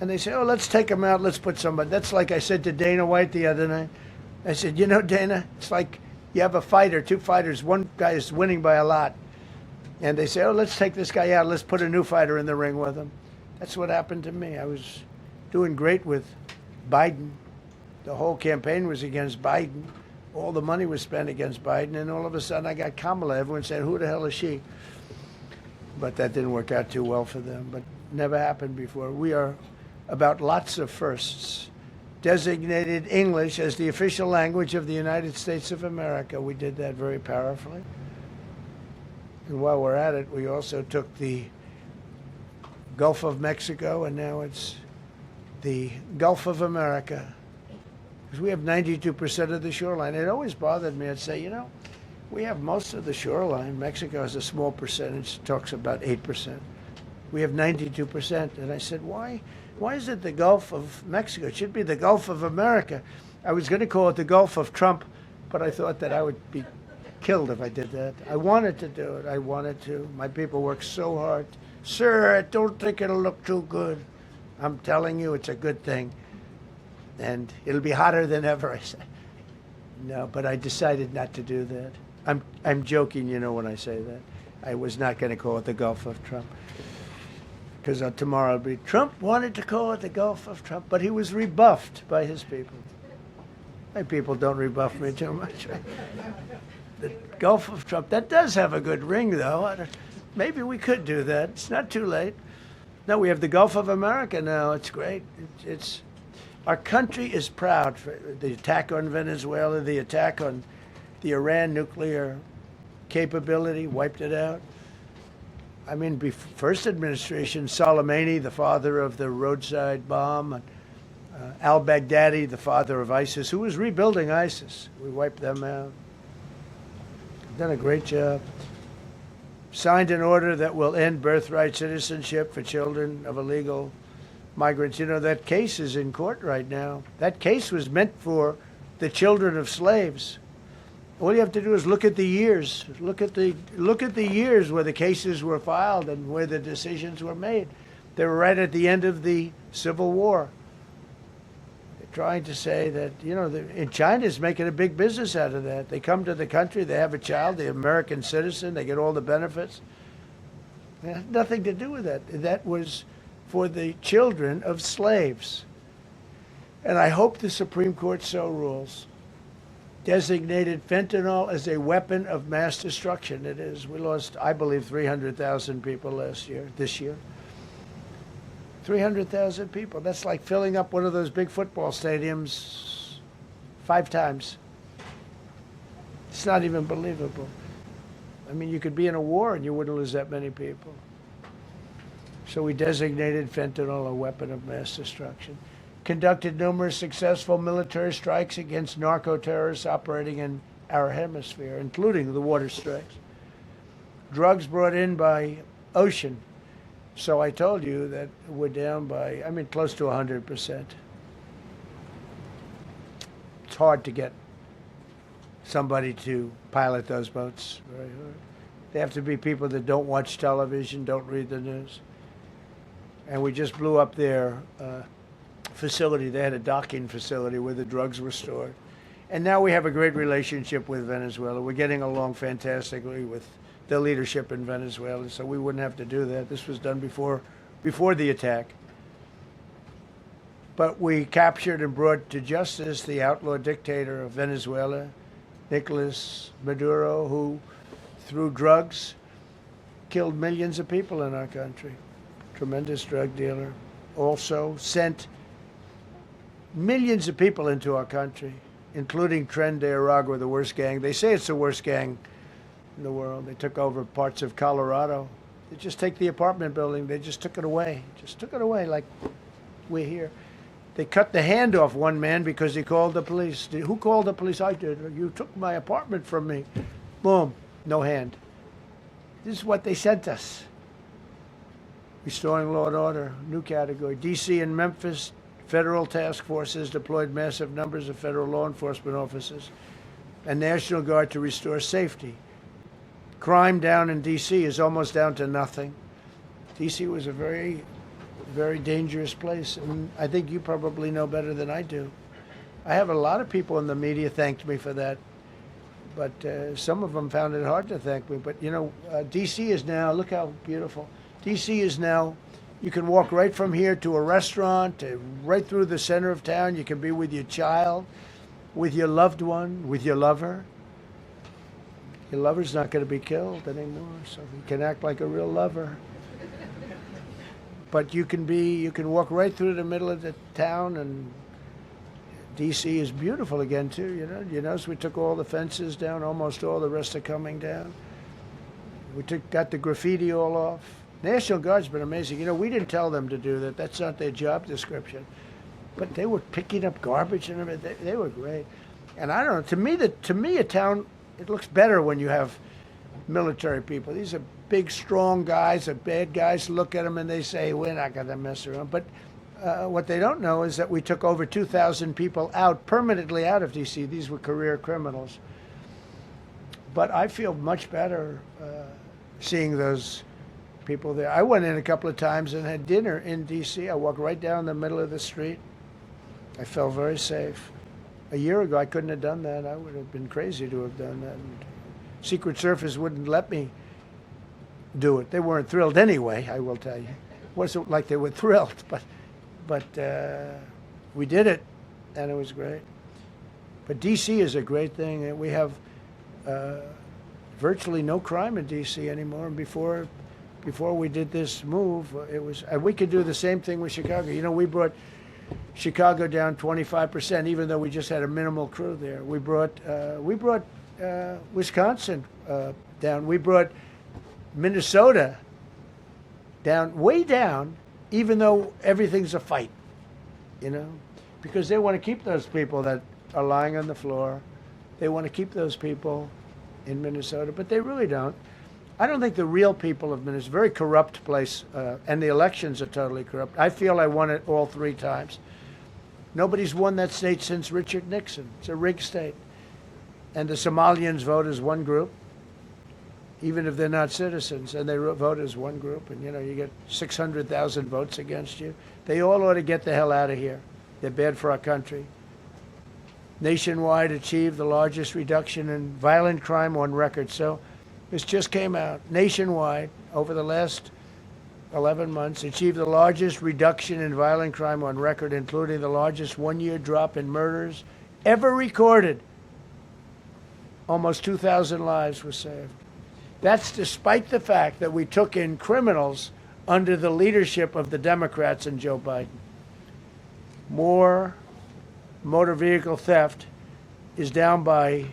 and they say, oh, let's take him out, let's put somebody. That's like I said to Dana White the other night. I said, you know, Dana, it's like you have a fighter, two fighters, one guy is winning by a lot. And they say, oh, let's take this guy out, let's put a new fighter in the ring with him. That's what happened to me. I was doing great with Biden. The whole campaign was against Biden. All the money was spent against Biden, and all of a sudden I got Kamala. Everyone said, who the hell is she? But that didn't work out too well for them, but never happened before. We are about lots of firsts. Designated English as the official language of the United States of America. We did that very powerfully. And while we're at it, we also took the Gulf of Mexico, and now it's the Gulf of America. Because we have 92% of the shoreline. It always bothered me. I'd say, you know, we have most of the shoreline. Mexico has a small percentage, talks about 8%. We have 92%. And I said, why is it the Gulf of Mexico? It should be the Gulf of America. I was going to call it the Gulf of Trump, but I thought that I would be killed if I did that. I wanted to do it. I wanted to. My people work so hard. Sir, I don't think it'll look too good. I'm telling you, it's a good thing. And it'll be hotter than ever, I said. No, but I decided not to do that. I'm joking, you know, when I say that. I was not going to call it the Gulf of Trump. Because tomorrow it'll be, Trump wanted to call it the Gulf of Trump, but he was rebuffed by his people. My people don't rebuff me too much. The Gulf of Trump, that does have a good ring, though. Maybe we could do that. It's not too late. No, we have the Gulf of America now. It's great. Our country is proud for the attack on Venezuela, the attack on the Iran nuclear capability, wiped it out. I mean, first administration, Soleimani, the father of the roadside bomb, al-Baghdadi, the father of ISIS, who was rebuilding ISIS. We wiped them out. Done a great job. Signed an order that will end birthright citizenship for children of illegal migrants. You know, that case is in court right now. That case was meant for the children of slaves. All you have to do is look at the years. Look at the years where the cases were filed and where the decisions were made. They were right at the end of the Civil War. They're trying to say that, you know, in China's making a big business out of that. They come to the country, they have a child, the American citizen, they get all the benefits. It had nothing to do with that. That was for the children of slaves. And I hope the Supreme Court so rules. designated fentanyl as a weapon of mass destruction. It is. We lost, I believe, 300,000 people this year. 300,000 people. That's like filling up one of those big football stadiums 5 times. It's not even believable. I mean, you could be in a war and you wouldn't lose that many people. So we designated fentanyl a weapon of mass destruction. Conducted numerous successful military strikes against narco-terrorists operating in our hemisphere, including the water strikes. Drugs brought in by ocean. So I told you that we're down by, close to 100%. It's hard to get somebody to pilot those boats. Very hard. They have to be people that don't watch television, don't read the news. And we just blew up their facility. They had a docking facility where the drugs were stored. And now we have a great relationship with Venezuela. We're getting along fantastically with the leadership in Venezuela, so we wouldn't have to do that. This was done before the attack. But we captured and brought to justice the outlaw dictator of Venezuela, Nicolas Maduro, who, through drugs, killed millions of people in our country. Tremendous drug dealer. Also sent millions of people into our country, including Tren de Aragua, the worst gang. They say it's the worst gang in the world. They took over parts of Colorado. They just take the apartment building. They just took it away. Just took it away like we're here. They cut the hand off one man because he called the police. Who called the police? I did. You took my apartment from me. Boom. No hand. This is what they sent us. Restoring law and order, new category. D.C. and Memphis, federal task forces deployed massive numbers of federal law enforcement officers and National Guard to restore safety. Crime down in D.C. is almost down to nothing. D.C. was a very, very dangerous place, and I think you probably know better than I do. I have a lot of people in the media thanked me for that, but some of them found it hard to thank me. But, D.C. is now, look how beautiful. D.C. is now, you can walk right from here to a restaurant, right through the center of town. You can be with your child, with your loved one, with your lover. Your lover's not going to be killed anymore, so you can act like a real lover. But you can walk right through the middle of the town, and D.C. is beautiful again, too, You notice we took all the fences down, almost all. The rest are coming down. We got the graffiti all off. National Guard's been amazing. We didn't tell them to do that. That's not their job description. But they were picking up garbage and everything. They were great. And I don't know. To me, a town, it looks better when you have military people. These are big, strong guys, are bad guys. Look at them and they say, we're not going to mess around. But what they don't know is that we took over 2,000 people permanently out of D.C. These were career criminals. But I feel much better seeing those people there. I went in a couple of times and had dinner in D.C. I walked right down the middle of the street. I felt very safe. A year ago, I couldn't have done that. I would have been crazy to have done that. And Secret Service wouldn't let me do it. They weren't thrilled anyway, I will tell you. It wasn't like they were thrilled, but we did it, and it was great. But D.C. is a great thing. We have virtually no crime in D.C. anymore. And before we did this move, we could do the same thing with Chicago. We brought Chicago down 25%, even though we just had a minimal crew there. We brought Wisconsin down. We brought Minnesota down, way down, even though everything's a fight, because they want to keep those people that are lying on the floor. They want to keep those people in Minnesota, but they really don't. I don't think the real people of Minnesota, it's a very corrupt place, and the elections are totally corrupt. I feel I won it all 3 times. Nobody's won that state since Richard Nixon. It's a rigged state. And the Somalians vote as one group, even if they're not citizens, and they vote as one group, and you get 600,000 votes against you. They all ought to get the hell out of here. They're bad for our country. Nationwide achieved the largest reduction in violent crime on record. So this just came out. Nationwide, over the last 11 months, achieved the largest reduction in violent crime on record, including the largest one-year drop in murders ever recorded almost 2,000 lives were saved. That's despite the fact that we took in criminals under the leadership of the Democrats and Joe Biden. More motor vehicle theft is down by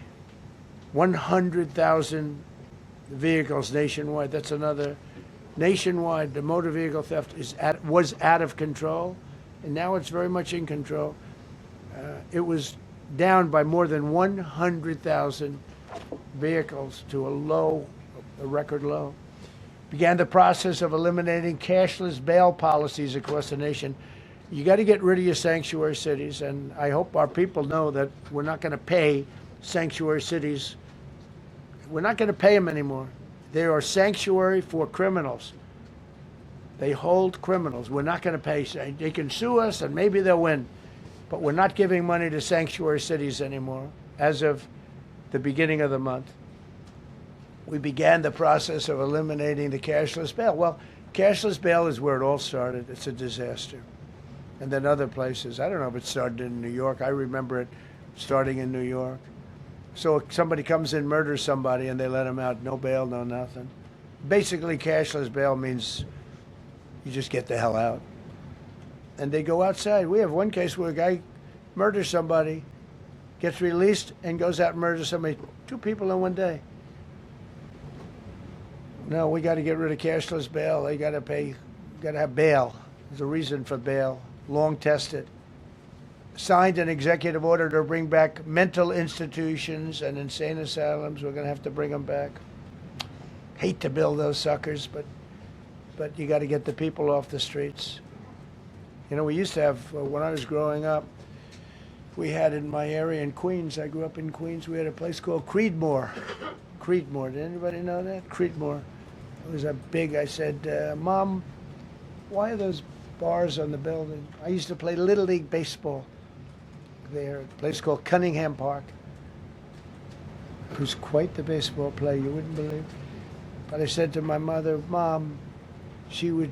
100,000 vehicles nationwide. That's another. Nationwide, the motor vehicle theft was out of control, and now it's very much in control. It was down by more than 100,000 vehicles to a record low. Began the process of eliminating cashless bail policies across the nation. You got to get rid of your sanctuary cities, and I hope our people know that we're not going to pay sanctuary cities. We're not going to pay them anymore. They are sanctuary for criminals. They hold criminals. We're not going to pay. They can sue us, and maybe they'll win. But we're not giving money to sanctuary cities anymore as of the beginning of the month. We began the process of eliminating the cashless bail. Well, cashless bail is where it all started. It's a disaster. And then other places. I don't know if it started in New York. I remember it starting in New York. So somebody comes in, murders somebody, and they let him out. No bail, no nothing. Basically, cashless bail means you just get the hell out. And they go outside. We have one case where a guy murders somebody, gets released, and goes out and murders somebody. 2 people in one day. No, we got to get rid of cashless bail. They got to pay, got to have bail. There's a reason for bail. Long tested. Signed an executive order to bring back mental institutions and insane asylums. We're going to have to bring them back. Hate to build those suckers, but you got to get the people off the streets. You know, we used to have, when I was growing up, we had in my area in Queens, I grew up in Queens, we had a place called Creedmoor. Creedmoor, did anybody know that? Creedmoor. It was a big, I said, Mom, why are those bars on the building? I used to play Little League baseball there, a place called Cunningham Park. Who's quite the baseball player, you wouldn't believe. But I said to my mother, Mom, she would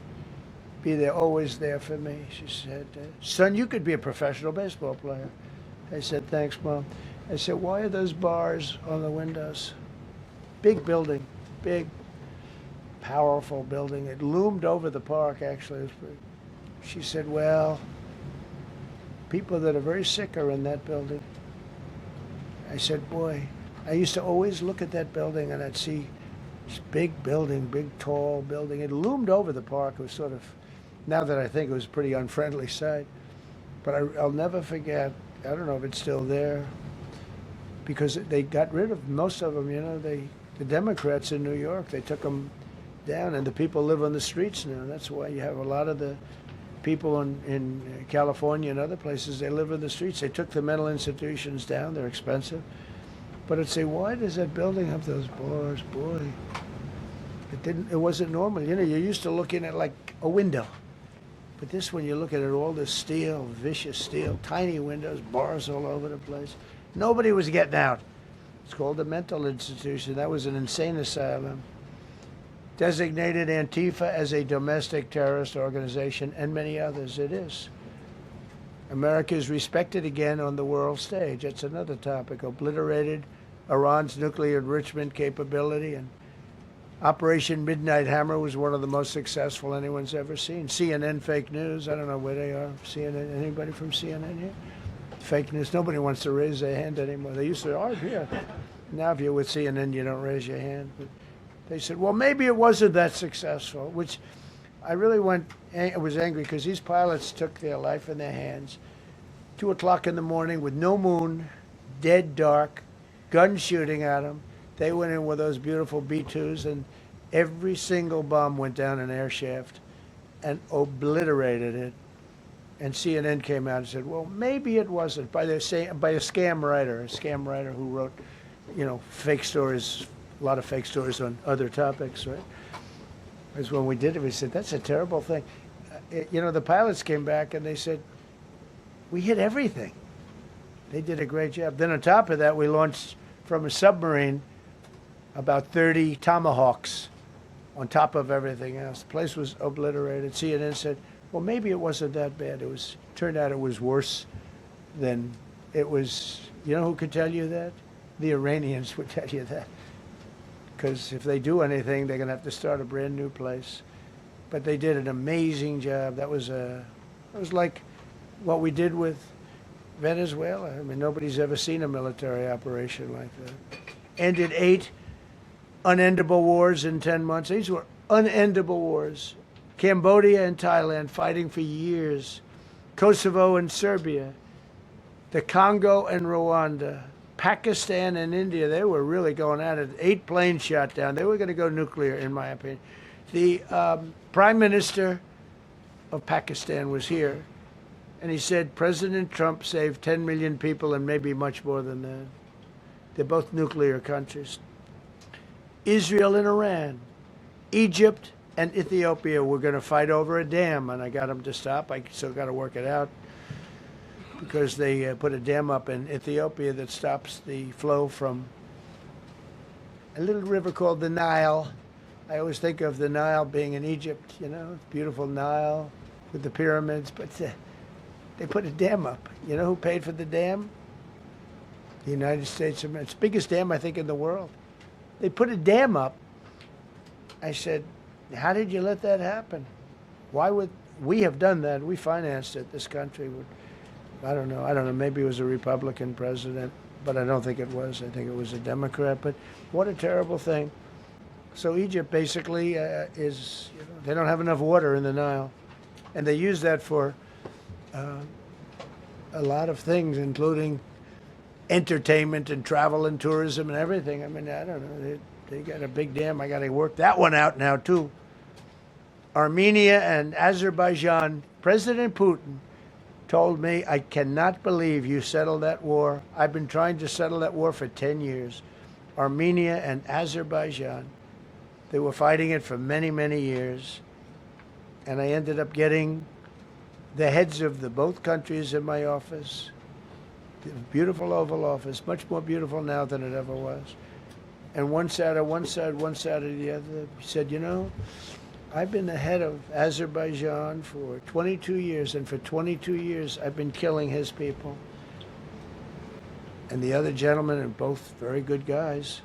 be there, always there for me. She said, son, you could be a professional baseball player. I said, thanks, Mom. I said, why are those bars on the windows? Big building, big, powerful building. It loomed over the park, actually. She said, well, people that are very sick are in that building. I said, boy, I used to always look at that building and I'd see this big building, big, tall building. It loomed over the park. It was sort of, now that I think it was a pretty unfriendly sight. But I'll never forget, I don't know if it's still there, because they got rid of most of them, you know, the Democrats in New York, they took them down, and the people live on the streets now. That's why you have a lot of the people in California and other places, they live in the streets. They took the mental institutions down. They're expensive. But I'd say, why does that building have those bars? Boy, it wasn't normal. You know, you're used to looking at like a window. But this one, you look at it, all this steel, vicious steel, tiny windows, bars all over the place. Nobody was getting out. It's called a mental institution. That was an insane asylum. Designated Antifa as a domestic terrorist organization, and many others. It is. America is respected again on the world stage. That's another topic. Obliterated Iran's nuclear enrichment capability, and Operation Midnight Hammer was one of the most successful anyone's ever seen. CNN fake news. I don't know where they are. CNN. Anybody from CNN here? Fake news. Nobody wants to raise their hand anymore. They used to. Oh, here. Now, if you're with CNN, you don't raise your hand. But they said, well, maybe it wasn't that successful, which I really was angry because these pilots took their life in their hands. 2 o'clock in the morning with no moon, dead dark, guns shooting at them. They went in with those beautiful B-2s, and every single bomb went down an air shaft and obliterated it. And CNN came out and said, well, maybe it wasn't, by a scam writer who wrote, you know, fake stories, a lot of fake stories on other topics, right? Because when we did it, we said, that's a terrible thing. You know, the pilots came back and they said, we hit everything. They did a great job. Then on top of that, we launched from a submarine about 30 Tomahawks on top of everything else. The place was obliterated. CNN said, well, maybe it wasn't that bad. Turned out it was worse than it was. You know who could tell you that? The Iranians would tell you that. Because if they do anything, they're going to have to start a brand new place. But they did an amazing job. It was like what we did with Venezuela. I mean, nobody's ever seen a military operation like that. Ended 8 unendable wars in 10 months. These were unendable wars. Cambodia and Thailand fighting for years. Kosovo and Serbia. The Congo and Rwanda. Pakistan and India, they were really going at it. 8 planes shot down. They were going to go nuclear, in my opinion. The Prime Minister of Pakistan was here, and he said President Trump saved 10 million people and maybe much more than that. They're both nuclear countries. Israel and Iran. Egypt and Ethiopia were going to fight over a dam, and I got them to stop. I still got to work it out, because they put a dam up in Ethiopia that stops the flow from a little river called the Nile. I always think of the Nile being in Egypt, you know, beautiful Nile with the pyramids, but they put a dam up. You know who paid for the dam? The United States of America. It's the biggest dam, I think, in the world. They put a dam up. I said, how did you let that happen? Why would we have done that? We financed it. This country would. I don't know. Maybe it was a Republican president, but I don't think it was. I think it was a Democrat. But what a terrible thing. So Egypt basically is, you know, they don't have enough water in the Nile. And they use that for a lot of things, including entertainment and travel and tourism and everything. I mean, I don't know. They got a big dam. I got to work that one out now, too. Armenia and Azerbaijan, President Putin told me, I cannot believe you settled that war. I've been trying to settle that war for 10 years. Armenia and Azerbaijan. They were fighting it for many, many years. And I ended up getting the heads of the both countries in my office. The beautiful Oval Office, much more beautiful now than it ever was. And one sat at one side, one sat at the other. He said, you know, I've been the head of Azerbaijan for 22 years, and for 22 years I've been killing his people. And the other gentleman, and both very good guys,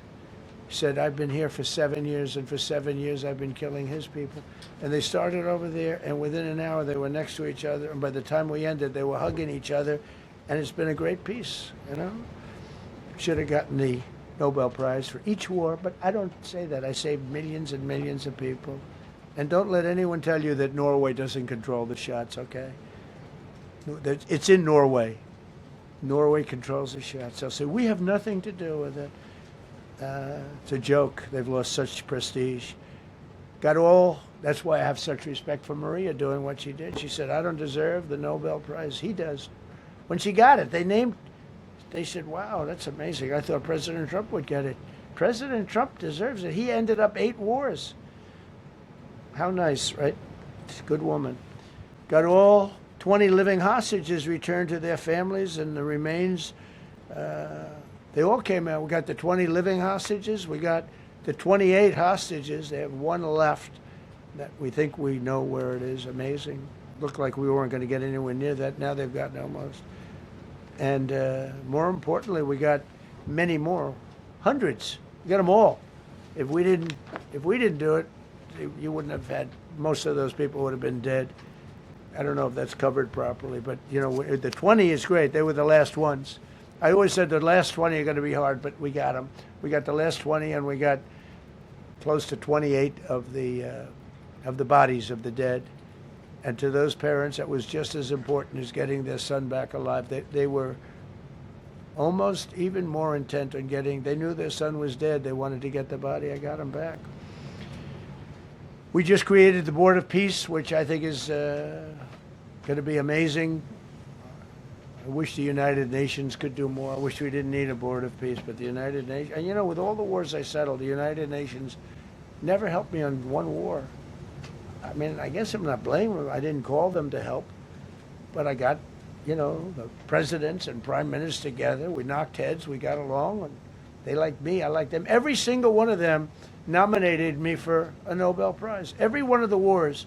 said, I've been here for 7 years, and for 7 years I've been killing his people. And they started over there, and within an hour they were next to each other, and by the time we ended, they were hugging each other, and it's been a great peace, you know? Should have gotten the Nobel Prize for each war, but I don't say that. I saved millions and millions of people. And don't let anyone tell you that Norway doesn't control the shots, okay? It's in Norway. Norway controls the shots. They'll say, we have nothing to do with it. It's a joke. They've lost such prestige. That's why I have such respect for Maria doing what she did. She said, I don't deserve the Nobel Prize. He does. When she got it, they said, wow, that's amazing. I thought President Trump would get it. President Trump deserves it. He ended up 8 wars. How nice, right? It's a good woman. Got all 20 living hostages returned to their families, and the remains, they all came out. We got the 20 living hostages. We got the 28 hostages. They have 1 left that we think we know where it is. Amazing. Looked like we weren't going to get anywhere near that. Now they've gotten almost. And more importantly, we got many more, hundreds. We got them all. If we didn't do it, you wouldn't have had, most of those people would have been dead. I don't know if that's covered properly, but you know, the 20 is great. They were the last ones. I always said the last 20 are going to be hard, but we got them. We got the last 20, and we got close to 28 of the bodies of the dead. And to those parents, that was just as important as getting their son back alive. They were almost even more intent on they knew their son was dead. They wanted to get the body. I got him back. We just created the Board of Peace, which I think is going to be amazing. I wish the United Nations could do more. I wish we didn't need a Board of Peace, but the United Nations, and you know, with all the wars I settled, the United Nations never helped me on one war. I mean, I guess I'm not blaming them. I didn't call them to help, but I got, you know, the presidents and prime ministers together. We knocked heads. We got along, and they liked me. I liked them. Every single one of them nominated me for a Nobel Prize. Every one of the wars,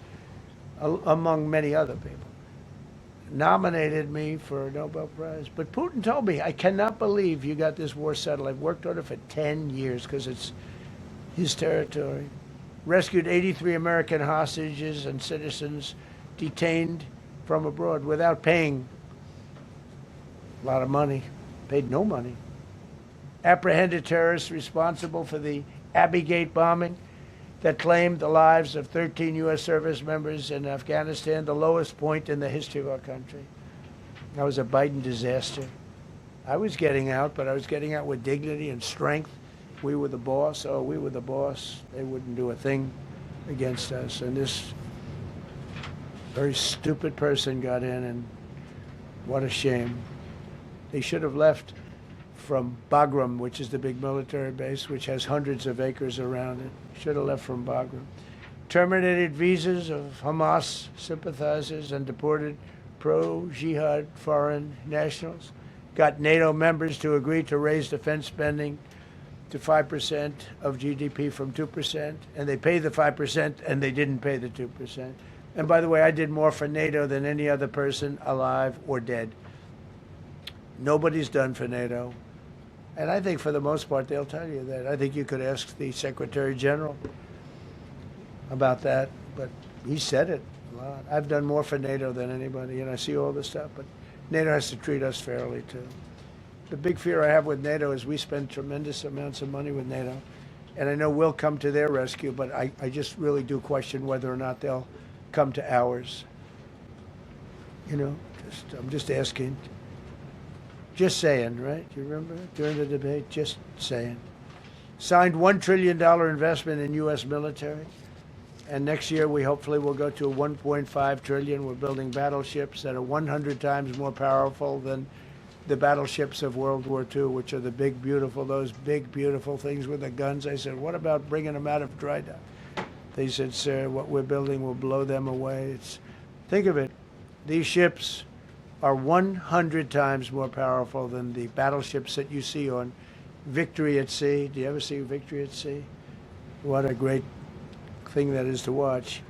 among many other people. nominated me for a Nobel Prize. But Putin told me, I cannot believe you got this war settled. I've worked on it for 10 years because it's his territory. Rescued 83 American hostages and citizens detained from abroad without paying a lot of money, paid no money. Apprehended terrorists responsible for the Abbey Gate bombing that claimed the lives of 13 U.S. service members in Afghanistan, the lowest point in the history of our country. That was a Biden disaster. I was getting out, but I was getting out with dignity and strength. We were the boss. Oh, we were the boss. They wouldn't do a thing against us. And this very stupid person got in, and what a shame. They should have left from Bagram, which is the big military base, which has hundreds of acres around it. Should have left from Bagram. Terminated visas of Hamas sympathizers and deported pro-jihad foreign nationals. Got NATO members to agree to raise defense spending to 5% of GDP from 2%, and they paid the 5% and they didn't pay the 2%. And by the way, I did more for NATO than any other person alive or dead. Nobody's done for NATO. And I think for the most part, they'll tell you that. I think you could ask the Secretary General about that, but he said it a lot. I've done more for NATO than anybody, and I see all this stuff, but NATO has to treat us fairly, too. The big fear I have with NATO is we spend tremendous amounts of money with NATO, and I know we'll come to their rescue, but I just really do question whether or not they'll come to ours. You know, I'm just asking. Just saying, right? You remember during the debate? Just saying. Signed $1 trillion investment in U.S. military. And next year, we hopefully will go to $1.5 trillion. We're building battleships that are 100 times more powerful than the battleships of World War II, which are the big, beautiful, those big, beautiful things with the guns. I said, what about bringing them out of dry dock? They said, sir, what we're building will blow them away. Think of it. These ships are 100 times more powerful than the battleships that you see on Victory at Sea. Do you ever see Victory at Sea? What a great thing that is to watch.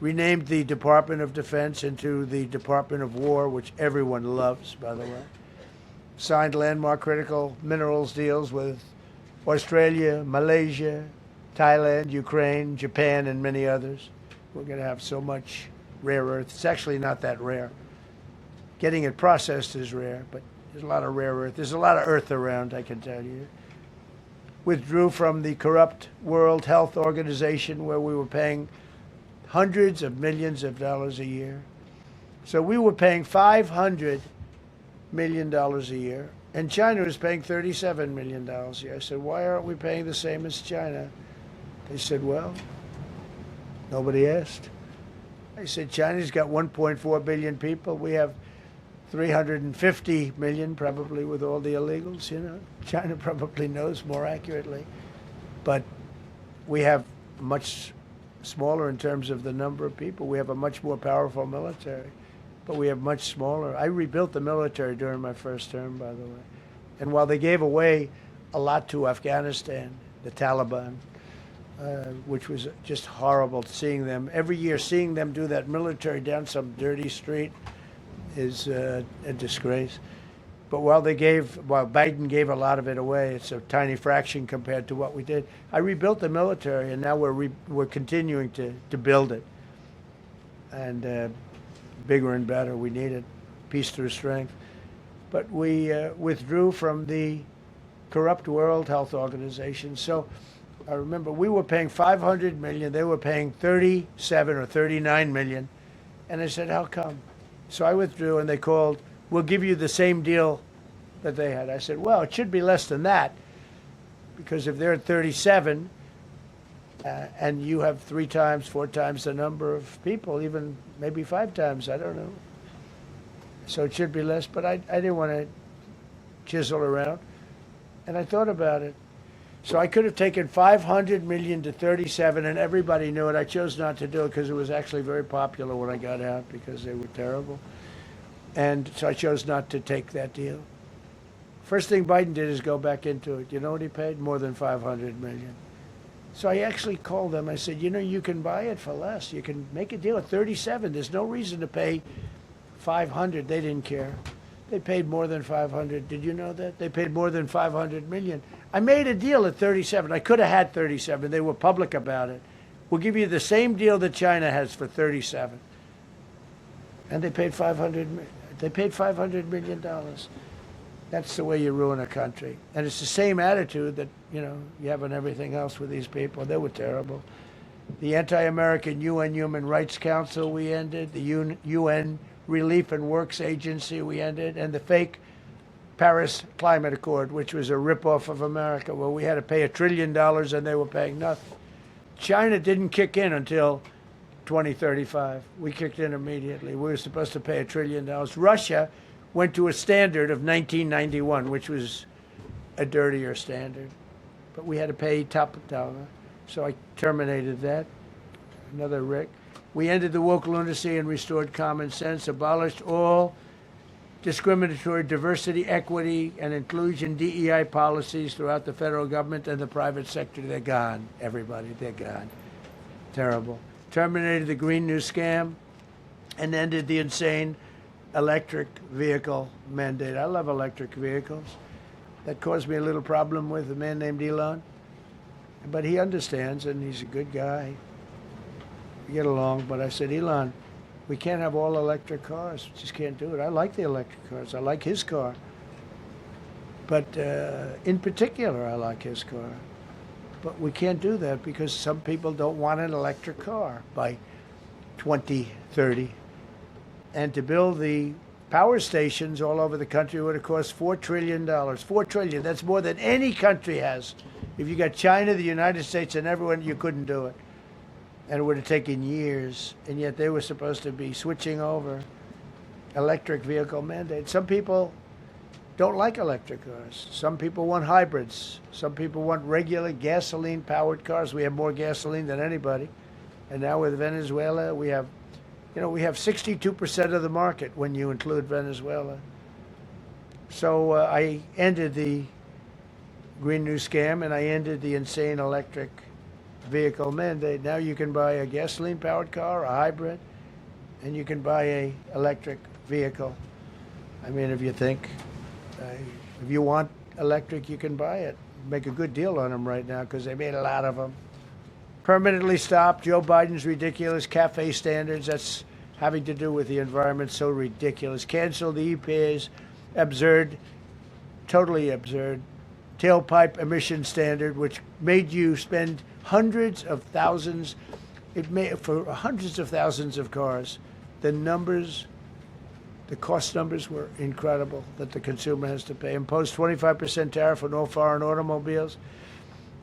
Renamed the Department of Defense into the Department of War, which everyone loves, by the way. Signed landmark critical minerals deals with Australia, Malaysia, Thailand, Ukraine, Japan, and many others. We're going to have so much rare earth. It's actually not that rare. Getting it processed is rare, but there's a lot of rare earth. There's a lot of earth around, I can tell you. Withdrew from the corrupt World Health Organization, where we were paying hundreds of millions of dollars a year. So we were paying $500 million a year, and China was paying $37 million a year. I said, why aren't we paying the same as China? They said, well, nobody asked. I said, China's got 1.4 billion people. We have 350 million, probably, with all the illegals, you know. China probably knows more accurately. But we have much smaller in terms of the number of people. We have a much more powerful military, but we have much smaller. I rebuilt the military during my first term, by the way. And while they gave away a lot to Afghanistan, the Taliban, which was just horrible seeing them, every year seeing them do that military down some dirty street, is a disgrace. But while Biden gave a lot of it away, it's a tiny fraction compared to what we did. I rebuilt the military, and now we're continuing to build it. And bigger and better. We need it. Peace through strength. But we withdrew from the corrupt World Health Organization. So I remember we were paying $500 million. They were paying 37 or 39 million. And I said, how come? So I withdrew, and they called, we'll give you the same deal that they had. I said, well, it should be less than that, because if they're at 37 and you have 3 times, 4 times the number of people, even maybe 5 times, I don't know. So it should be less, but I didn't want to chisel around. And I thought about it. So I could have taken 500 million to 37, and everybody knew it. I chose not to do it because it was actually very popular when I got out, because they were terrible. And so I chose not to take that deal. First thing Biden did is go back into it. You know what he paid? More than 500 million. So I actually called them. I said, you know, you can buy it for less. You can make a deal at 37. There's no reason to pay 500, they didn't care. They paid more than 500. Did you know that? They paid more than 500 million. I made a deal at 37. I could have had 37. They were public about it. We'll give you the same deal that China has for 37. And they paid 500. They paid $500 million. That's the way you ruin a country. And it's the same attitude that, you have on everything else with these people. They were terrible. The anti-American UN Human Rights Council we ended. The UN Relief and Works Agency we ended. And the fake Paris Climate Accord, which was a ripoff of America, where we had to pay $1 trillion and they were paying nothing. China didn't kick in until 2035. We kicked in immediately. We were supposed to pay $1 trillion. Russia went to a standard of 1991, which was a dirtier standard. But we had to pay top dollar. So I terminated that. Another Rick. We ended the woke lunacy and restored common sense, abolished all discriminatory diversity, equity, and inclusion DEI policies throughout the federal government and the private sector. They're gone, everybody. They're gone. Terrible. Terminated the Green New Scam and ended the insane electric vehicle mandate. I love electric vehicles. That caused me a little problem with a man named Elon. But he understands, and he's a good guy. We get along, but I said, Elon, we can't have all electric cars. We just can't do it. I like the electric cars. I like his car. But in particular, I like his car. But we can't do that because some people don't want an electric car by 2030. And to build the power stations all over the country would have cost $4 trillion. $4 trillion. That's more than any country has. If you got China, the United States, and everyone, you couldn't do it. And it would have taken years. And yet they were supposed to be switching over electric vehicle mandate. Some people don't like electric cars. Some people want hybrids. Some people want regular gasoline-powered cars. We have more gasoline than anybody. And now with Venezuela, we have 62% of the market when you include Venezuela. So I ended the Green New Scam and I ended the insane electric vehicle mandate. Now you can buy a gasoline-powered car, a hybrid, and you can buy a electric vehicle. I mean, if you think, if you want electric, you can buy it. Make a good deal on them right now because they made a lot of them. Permanently stopped Joe Biden's ridiculous CAFE standards. That's having to do with the environment, so ridiculous. Cancel the EPA's absurd, totally absurd, tailpipe emission standard, which made you spend hundreds of thousands. It made for hundreds of thousands of cars. The cost numbers were incredible that the consumer has to pay. Imposed 25% tariff on all foreign automobiles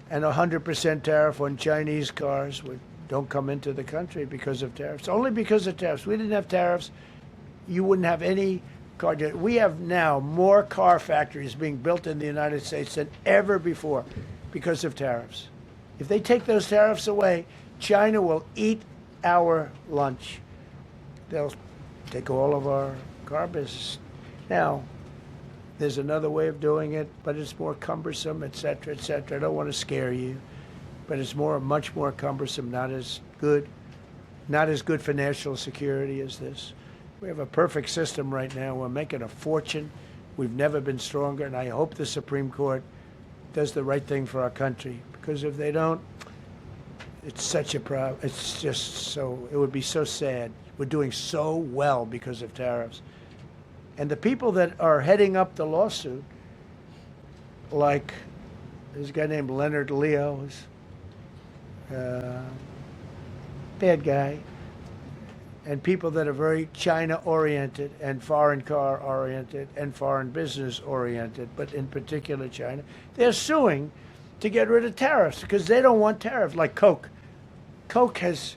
and 100% tariff on Chinese cars which don't come into the country because of tariffs. Only because of tariffs. We didn't have tariffs, you wouldn't have any car. We have now more car factories being built in the United States than ever before because of tariffs. If they take those tariffs away, China will eat our lunch. They'll take all of our car business. Now, there's another way of doing it, but it's more cumbersome, et cetera, et cetera. I don't want to scare you, but it's much more cumbersome, not as good for national security as this. We have a perfect system right now. We're making a fortune. We've never been stronger, and I hope the Supreme Court does the right thing for our country, because if they don't, it's such a problem. It's just so, it would be so sad. We're doing so well because of tariffs. And the people that are heading up the lawsuit, like there's a guy named Leonard Leo, who's bad guy, and people that are very China-oriented and foreign car-oriented and foreign business-oriented, but in particular China, they're suing to get rid of tariffs because they don't want tariffs, like Coke. Coke has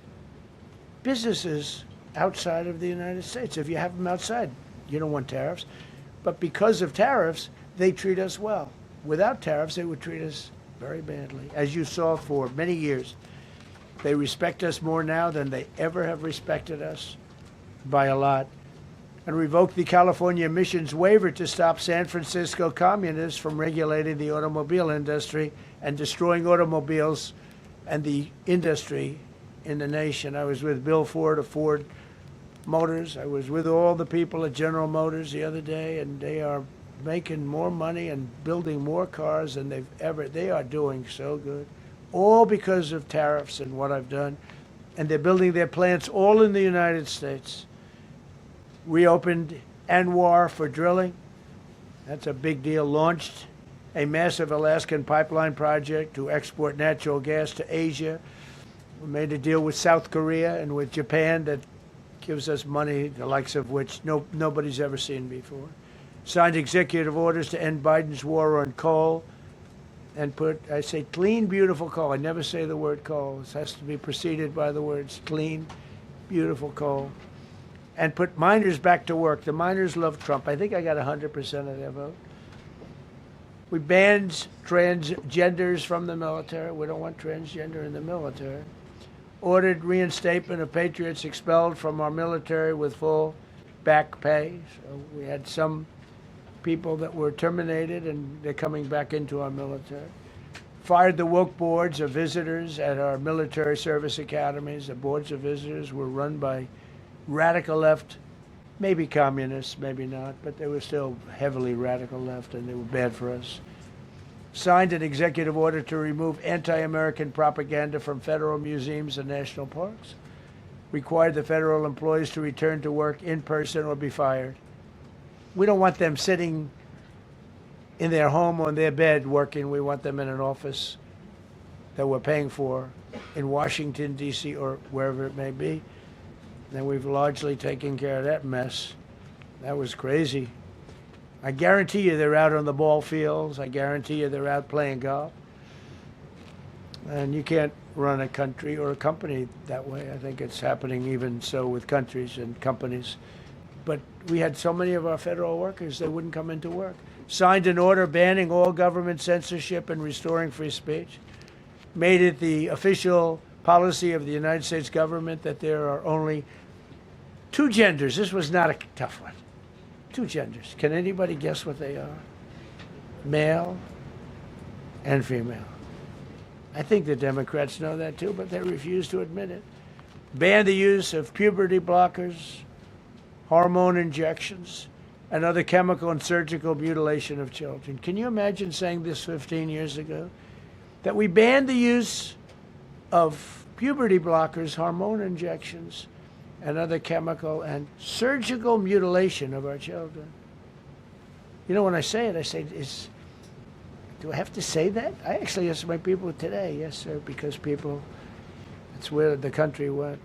businesses outside of the United States. If you have them outside, you don't want tariffs. But because of tariffs, they treat us well. Without tariffs, they would treat us very badly. As you saw for many years, they respect us more now than they ever have respected us, by a lot. And revoked the California emissions waiver to stop San Francisco communists from regulating the automobile industry and destroying automobiles and the industry in the nation. I was with Bill Ford of Ford Motors. I was with all the people at General Motors the other day, and they are making more money and building more cars than they are doing so good. All because of tariffs and what I've done. And they're building their plants all in the United States. Reopened Anwar for drilling. That's a big deal. Launched a massive Alaskan pipeline project to export natural gas to Asia. We made a deal with South Korea and with Japan that gives us money, the likes of which nobody's ever seen before. Signed executive orders to end Biden's war on coal and I say clean, beautiful coal. I never say the word coal. It has to be preceded by the words clean, beautiful coal. And put miners back to work. The miners love Trump. I think I got 100% of their vote. We banned transgenders from the military. We don't want transgender in the military. Ordered reinstatement of patriots expelled from our military with full back pay. So we had some people that were terminated, and they're coming back into our military. Fired the woke boards of visitors at our military service academies. The boards of visitors were run by radical left, maybe communists, maybe not, but they were still heavily radical left, and they were bad for us. Signed an executive order to remove anti-American propaganda from federal museums and national parks. Required the federal employees to return to work in person or be fired. We don't want them sitting in their home on their bed working. We want them in an office that we're paying for in Washington, D.C., or wherever it may be. And we've largely taken care of that mess. That was crazy. I guarantee you they're out on the ball fields. I guarantee you they're out playing golf. And you can't run a country or a company that way. I think it's happening even so with countries and companies. But we had so many of our federal workers, they wouldn't come into work. Signed an order banning all government censorship and restoring free speech. Made it the official policy of the United States government that there are only two genders. This was not a tough one. Two genders. Can anybody guess what they are? Male and female. I think the Democrats know that too, but they refuse to admit it. Ban the use of puberty blockers, hormone injections, and other chemical and surgical mutilation of children. Can you imagine saying this 15 years ago? That we banned the use of puberty blockers, hormone injections, and other chemical and surgical mutilation of our children. You know, when I say it, I say, do I have to say that? I actually ask my people today, yes, sir, because that's where the country went.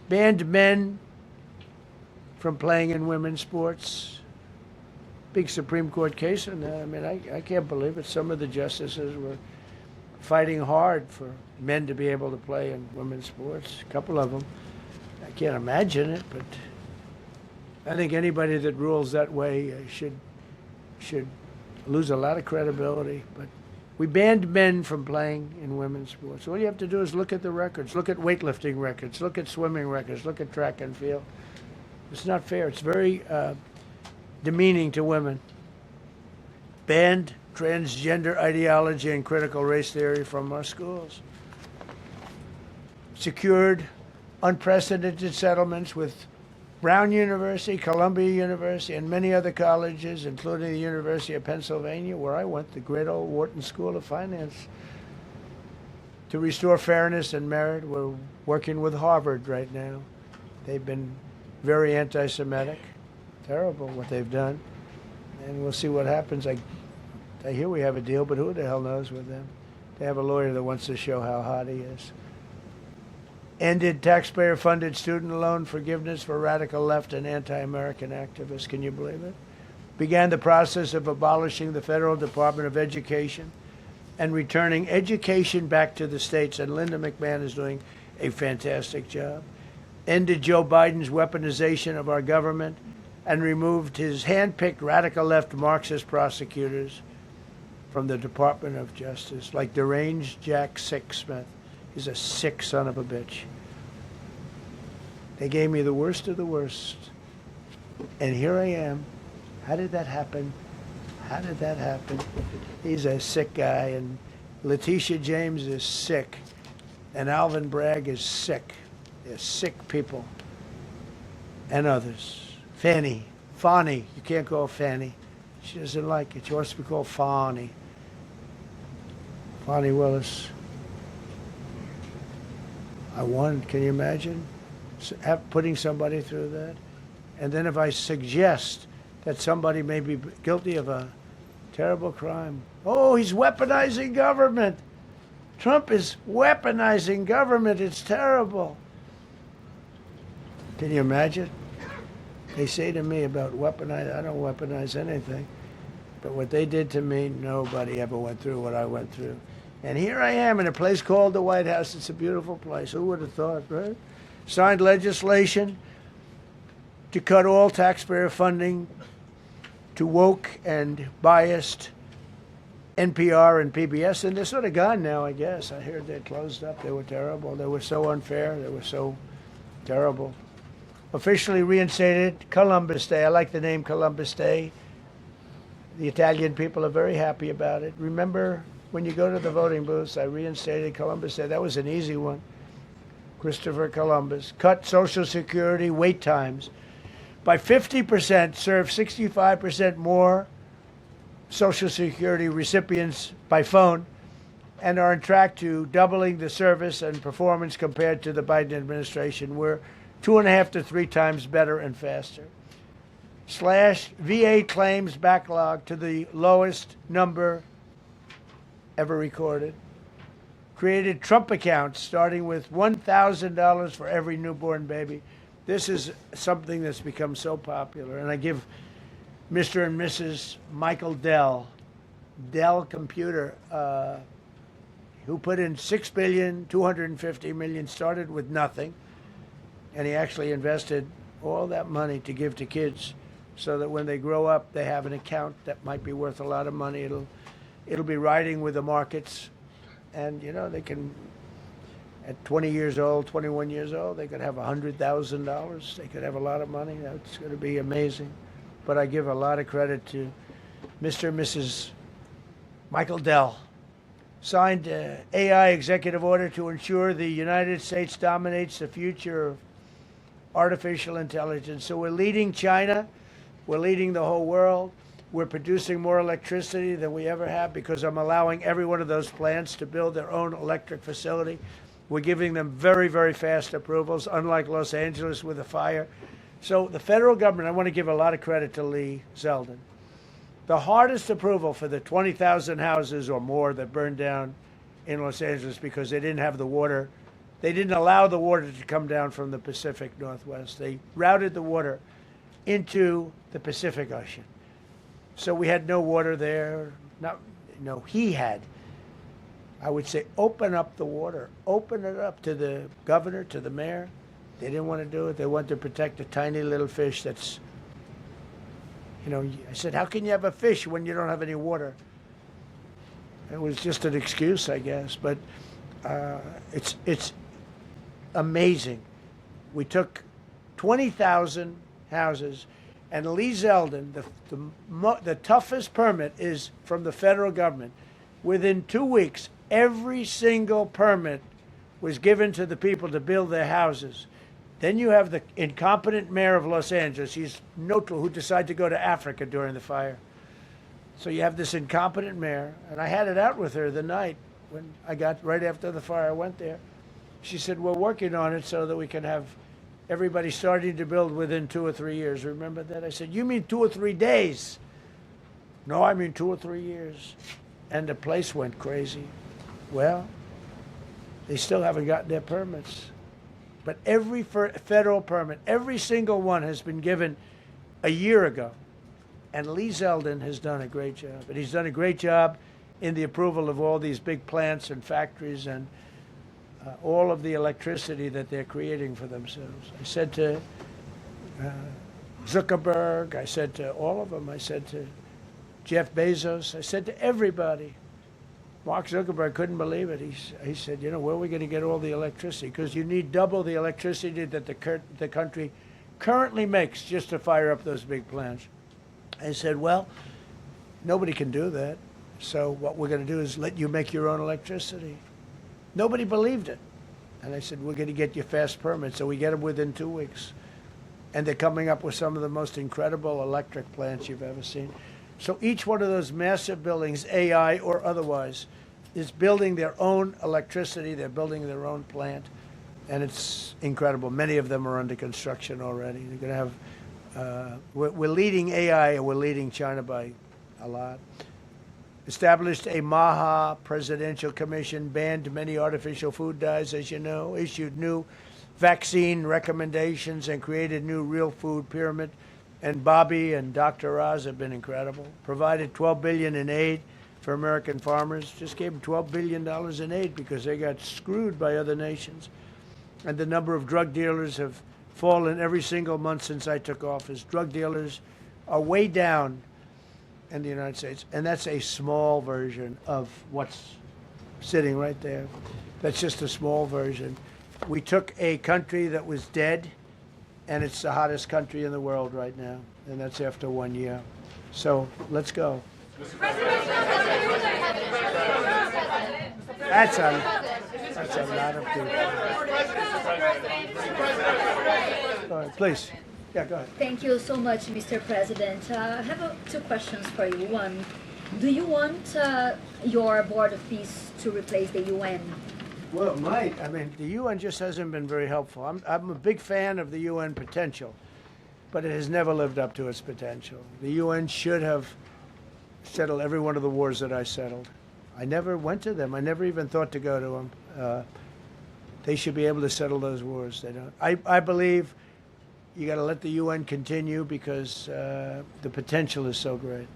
Banned men from playing in women's sports. Big Supreme Court case on that. I mean, I can't believe it. Some of the justices were fighting hard for men to be able to play in women's sports. A couple of them. I can't imagine it, but I think anybody that rules that way should lose a lot of credibility. But we banned men from playing in women's sports. All you have to do is look at the records. Look at weightlifting records. Look at swimming records. Look at track and field. It's not fair. It's very demeaning to women. Banned transgender ideology and critical race theory from our schools. Secured unprecedented settlements with Brown University, Columbia University, and many other colleges, including the University of Pennsylvania, where I went, the great old Wharton School of Finance. To restore fairness and merit, we're working with Harvard right now. They've been very anti-Semitic. Terrible what they've done. And we'll see what happens. I hear we have a deal, but who the hell knows with them? They have a lawyer that wants to show how hot he is. Ended taxpayer-funded student loan forgiveness for radical left and anti-American activists. Can you believe it? Began the process of abolishing the Federal Department of Education and returning education back to the states. And Linda McMahon is doing a fantastic job. Ended Joe Biden's weaponization of our government and removed his hand-picked radical left Marxist prosecutors from the Department of Justice, like deranged Jack Smith. He's a sick son of a bitch. They gave me the worst of the worst. And here I am. How did that happen? How did that happen? He's a sick guy, and Letitia James is sick, and Alvin Bragg is sick. They're sick people. and others. Fani, you can't call Fanny. She doesn't like it. She wants to be called Fani. Fani Willis. I won. Can you imagine putting somebody through that? And then if I suggest that somebody may be guilty of a terrible crime, oh, he's weaponizing government. Trump is weaponizing government. It's terrible. Can you imagine? They say to me about weaponize, I don't weaponize anything. But what they did to me, nobody ever went through what I went through. And here I am in a place called the White House. It's a beautiful place. Who would have thought, right? Signed legislation to cut all taxpayer funding to woke and biased NPR and PBS. And they're sort of gone now, I guess. I heard they closed up. They were terrible. They were so unfair. They were so terrible. Officially reinstated Columbus Day. I like the name Columbus Day. The Italian people are very happy about it. Remember, when you go to the voting booths, I reinstated Columbus Day. That was an easy one. Christopher Columbus. Cut Social Security wait times by 50%, serve 65% more Social Security recipients by phone, and are on track to doubling the service and performance compared to the Biden administration. We're 2.5 to 3 times better and faster. Slash VA claims backlog to the lowest number ever recorded. Created Trump accounts starting with $1,000 for every newborn baby. This is something that's become so popular. And I give Mr. and Mrs. Michael Dell Computer, who put in $6.25 billion, started with nothing. And he actually invested all that money to give to kids so that when they grow up, they have an account that might be worth a lot of money. It'll be riding with the markets. And, you know, they can, at 20 years old, 21 years old, they could have $100,000. They could have a lot of money. That's going to be amazing. But I give a lot of credit to Mr. and Mrs. Michael Dell. Signed AI executive order to ensure the United States dominates the future of artificial intelligence. So we're leading China. We're leading the whole world. We're producing more electricity than we ever have because I'm allowing every one of those plants to build their own electric facility. We're giving them very, very fast approvals, unlike Los Angeles with the fire. So the federal government, I want to give a lot of credit to Lee Zeldin. The hardest approval for the 20,000 houses or more that burned down in Los Angeles because they didn't have the water. They didn't allow the water to come down from the Pacific Northwest. They routed the water into the Pacific Ocean. So we had no water there. He had. I would say open up the water. Open it up to the governor, to the mayor. They didn't want to do it. They wanted to protect a tiny little fish that's, I said, how can you have a fish when you don't have any water? It was just an excuse, I guess. But it's amazing. We took 20,000 houses, and Lee Zeldin, the toughest permit is from the federal government. Within 2 weeks, every single permit was given to the people to build their houses. Then you have the incompetent mayor of Los Angeles. He's neutral, who decided to go to Africa during the fire. So you have this incompetent mayor, and I had it out with her the night when I got, right after the fire, I went there. She said, we're working on it so that we can have everybody starting to build within 2 or 3 years. Remember that? I said, you mean 2 or 3 days? No, I mean 2 or 3 years. And the place went crazy. Well, they still haven't gotten their permits. But every federal permit, every single one has been given a year ago. And Lee Zeldin has done a great job. And he's done a great job in the approval of all these big plants and factories and all of the electricity that they're creating for themselves. I said to Zuckerberg, I said to all of them, I said to Jeff Bezos, I said to everybody. Mark Zuckerberg couldn't believe it. He said, where are we going to get all the electricity? Because you need double the electricity that the country currently makes just to fire up those big plants. I said, well, nobody can do that. So what we're going to do is let you make your own electricity. Nobody believed it. And I said, we're going to get you fast permits. So we get them within 2 weeks. and they're coming up with some of the most incredible electric plants you've ever seen. So each one of those massive buildings, AI or otherwise, is building their own electricity. They're building their own plant, and it's incredible. Many of them are under construction already. They're going to have. We're leading AI, and we're leading China by a lot. Established a MAHA presidential commission, banned many artificial food dyes, as you know, issued new vaccine recommendations, and created new real food pyramid. And Bobby and Dr. Oz have been incredible. Provided $12 billion in aid for American farmers. Just gave them $12 billion in aid because they got screwed by other nations. And the number of drug dealers have fallen every single month since I took office. Drug dealers are way down in the United States, and that's a small version of what's sitting right there. That's just a small version. We took a country that was dead, and it's the hottest country in the world right now, and that's after 1 year. So let's go. That's a lot of people. Go ahead, please. Yeah, go ahead. Thank you so much, Mr. President. I have two questions for you. One, do you want your Board of Peace to replace the UN? Well, it might. I mean, the UN just hasn't been very helpful. I'm a big fan of the UN potential, but it has never lived up to its potential. The UN should have settled every one of the wars that I settled. I never went to them. I never even thought to go to them. They should be able to settle those wars. They don't. I believe you got to let the UN continue because the potential is so great.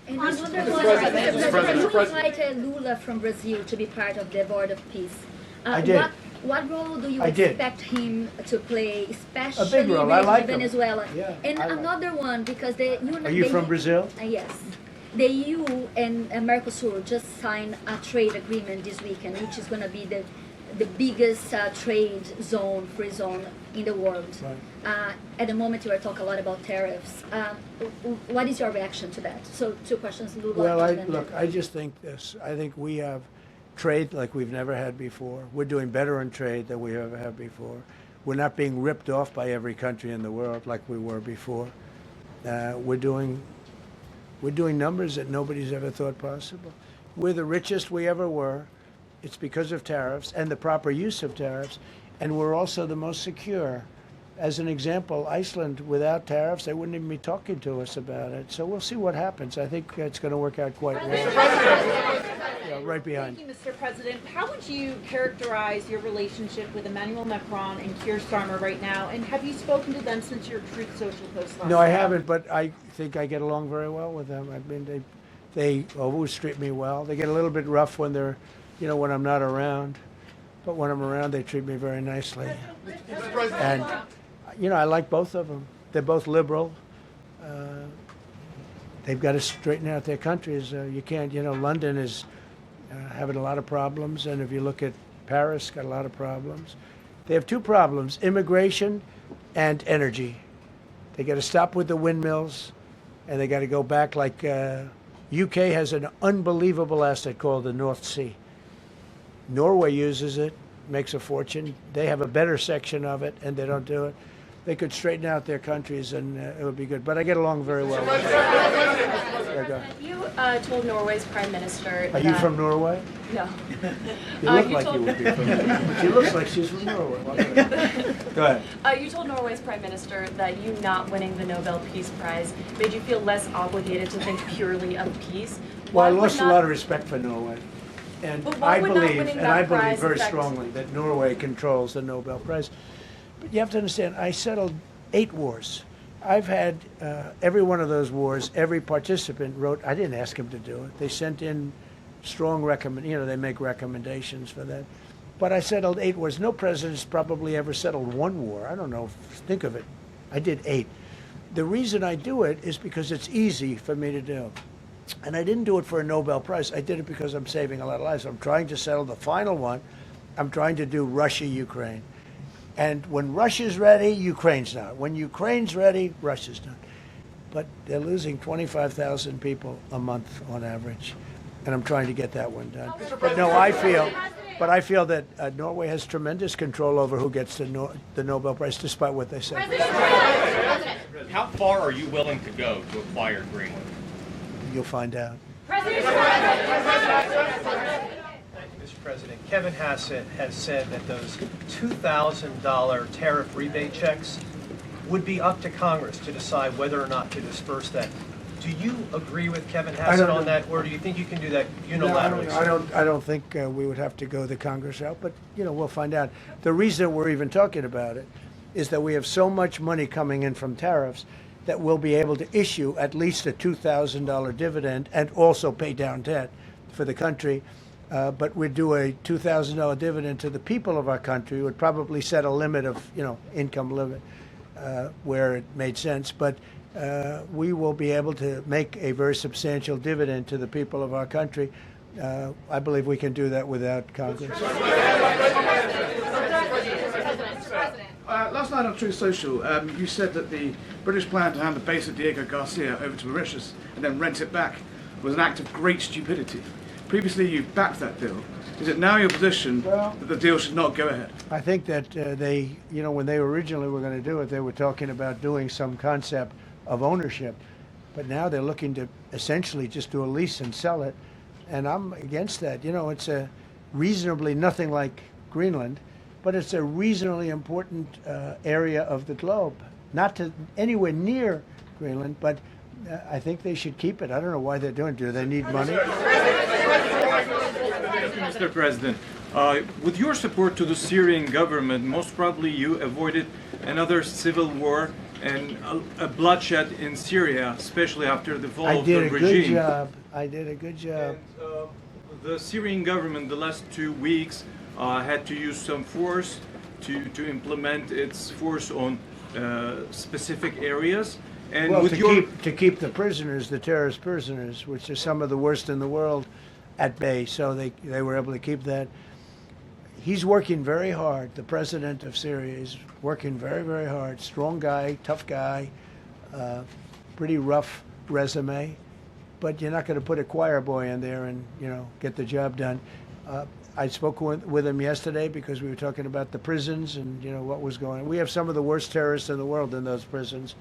And another one, Mr. President, you invited Lula from Brazil to be part of the Board of Peace. I did. What role do you expect him to play, especially a big role. I like Venezuela? Yeah, and another one, because the Are you from Brazil? Yes. The EU and Mercosur just signed a trade agreement this weekend, which is going to be the biggest trade zone, free zone in the world. Right. At the moment, you are talking a lot about tariffs. What is your reaction to that? So, two questions, Lula. Well, I just think this. I think we have trade like we've never had before. We're doing better in trade than we ever have before. We're not being ripped off by every country in the world like we were before. We're doing numbers that nobody's ever thought possible. We're the richest we ever were. It's because of tariffs and the proper use of tariffs, and we're also the most secure. As an example, Iceland, without tariffs, they wouldn't even be talking to us about it. So we'll see what happens. I think it's going to work out quite well. Yeah, right behind. Thank you, Mr. President. How would you characterize your relationship with Emmanuel Macron and Keir Starmer right now? And have you spoken to them since your Truth Social post last No, I night? haven't, but I think I get along very well with them. I mean, they always treat me well. They get a little bit rough when they're, when I'm not around. But when I'm around, they treat me very nicely. And, I like both of them. They're both liberal. They've got to straighten out their countries. You can't, London is having a lot of problems. And if you look at Paris, got a lot of problems. They have two problems, immigration and energy. They got to stop with the windmills, and they got to go back like UK has an unbelievable asset called the North Sea. Norway uses it, makes a fortune. They have a better section of it, and they don't do it. They could straighten out their countries, and it would be good. But I get along very well with them. You told Norway's prime minister Are you from Norway? No. You look like you would be from Norway. But she looks like she's from Norway. Go ahead. You told Norway's prime minister that you not winning the Nobel Peace Prize made you feel less obligated to think purely of peace. Well, I lost a lot of respect for Norway. And I believe very affect... strongly that Norway controls the Nobel Prize. But you have to understand, I settled 8 wars. I've had every one of those wars, every participant wrote, I didn't ask him to do it. They sent in strong they make recommendations for that. But I settled 8 wars. No president's probably ever settled 1 war. I don't know, think of it. I did 8. The reason I do it is because it's easy for me to do. And I didn't do it for a Nobel Prize. I did it because I'm saving a lot of lives. I'm trying to settle the final one. I'm trying to do Russia-Ukraine. And when Russia's ready, Ukraine's not. When Ukraine's ready, Russia's not. But they're losing 25,000 people a month on average. And I'm trying to get that one done. But no, I feel that Norway has tremendous control over who gets the Nobel Prize, despite what they say. How far are you willing to go to acquire Greenland? You'll find out. Mr. President, Kevin Hassett has said that those $2,000 tariff rebate checks would be up to Congress to decide whether or not to disperse that. Do you agree with Kevin Hassett on that, or do you think you can do that unilaterally? No, I don't think we would have to go the Congress route, but we'll find out. The reason we're even talking about it is that we have so much money coming in from tariffs that we'll be able to issue at least a $2,000 dividend and also pay down debt for the country. But we'd do a $2,000 dividend to the people of our country. We would probably set a limit of, income limit where it made sense. But we will be able to make a very substantial dividend to the people of our country. I believe we can do that without Congress. Last night on Truth Social, you said that the British plan to hand the base of Diego Garcia over to Mauritius and then rent it back was an act of great stupidity. Previously, you've backed that deal. Is it now your position that the deal should not go ahead? I think that they, when they originally were going to do it, they were talking about doing some concept of ownership. But now they're looking to essentially just do a lease and sell it. And I'm against that. It's a reasonably nothing like Greenland, but it's a reasonably important area of the globe. Not to anywhere near Greenland, but I think they should keep it. I don't know why they're doing it. Do they need money? Mr. President, with your support to the Syrian government, most probably you avoided another civil war and a bloodshed in Syria, especially after the fall of the regime. I did a good job. And, the Syrian government, the last 2 weeks, had to use some force to implement its force on specific areas. And Well, with to keep the prisoners, the terrorist prisoners, which are some of the worst in the world, at bay. So they were able to keep that. He's working very hard. The president of Syria is working very, very hard. Strong guy, tough guy, pretty rough resume. But you're not going to put a choir boy in there and, get the job done. I spoke with him yesterday because we were talking about the prisons and, what was going on. We have some of the worst terrorists in the world in those prisons,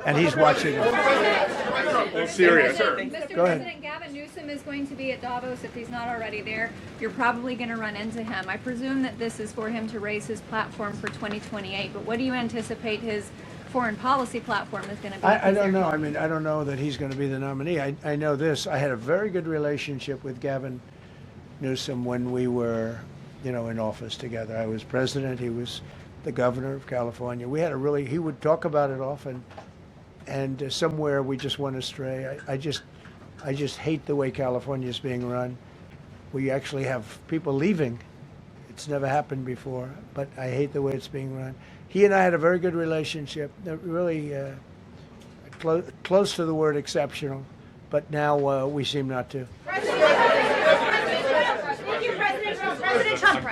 and he's watching them. Syria. Mr. Go ahead. President, Gavin Newsom is going to be at Davos if he's not already there. You're probably going to run into him. I presume that this is for him to raise his platform for 2028, but what do you anticipate his foreign policy platform is going to be? I don't know. I don't know that he's going to be the nominee. I know this. I had a very good relationship with Gavin Newsom when we were, in office together. I was president. He was the governor of California. We had he would talk about it often, and somewhere we just went astray. I just hate the way California is being run. We actually have people leaving. It's never happened before, but I hate the way it's being run. He and I had a very good relationship, really close to the word exceptional, but now we seem not to.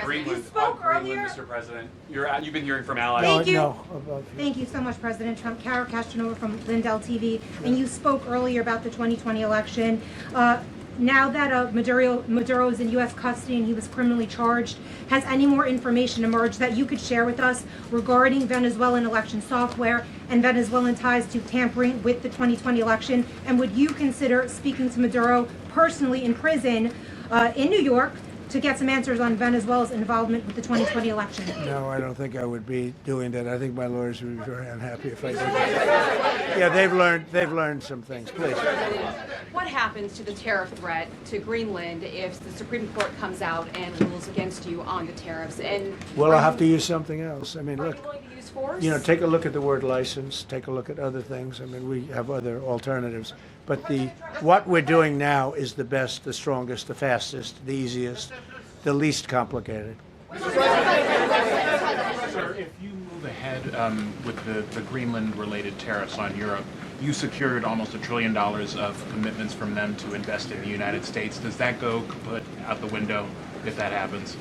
You spoke earlier. Mr. President, you've been hearing from allies. Thank you. No. Thank you so much, President Trump. Kara Castanova from Lindell TV. And you spoke earlier about the 2020 election. Now that Maduro is in U.S. custody and he was criminally charged, has any more information emerged that you could share with us regarding Venezuelan election software and Venezuelan ties to tampering with the 2020 election? And would you consider speaking to Maduro personally in prison in New York to get some answers on Venezuela's involvement with the 2020 election? No, I don't think I would be doing that. I think my lawyers would be very unhappy if I did that. Yeah, they've learned some things. Please. What happens to the tariff threat to Greenland if the Supreme Court comes out and rules against you on the tariffs? And Well, I'll have to use something else. Look, are you willing to use force? take a look at the word license. Take a look at other things. We have other alternatives. But what we're doing now is the best, the strongest, the fastest, the easiest, the least complicated. Sir, if you move ahead with the Greenland-related tariffs on Europe, you secured almost $1 trillion of commitments from them to invest in the United States. Does that go kaput out the window if that happens?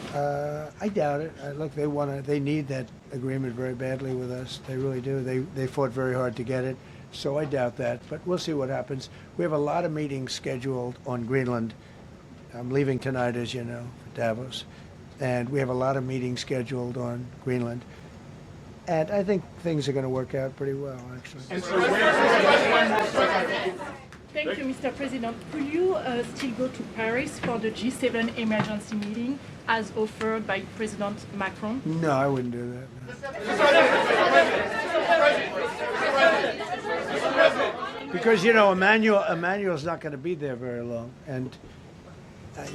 I doubt it. Look, they need that agreement very badly with us. They really do. They fought very hard to get it. So I doubt that, but we'll see what happens. We have a lot of meetings scheduled on Greenland. I'm leaving tonight, as you know, for Davos, and we have a lot of meetings scheduled on Greenland. And I think things are going to work out pretty well, actually. Thank you, Mr. President. Will you still go to Paris for the G7 emergency meeting as offered by President Macron? No, I wouldn't do that. No. Because, you know, Emmanuel's not going to be there very long. And,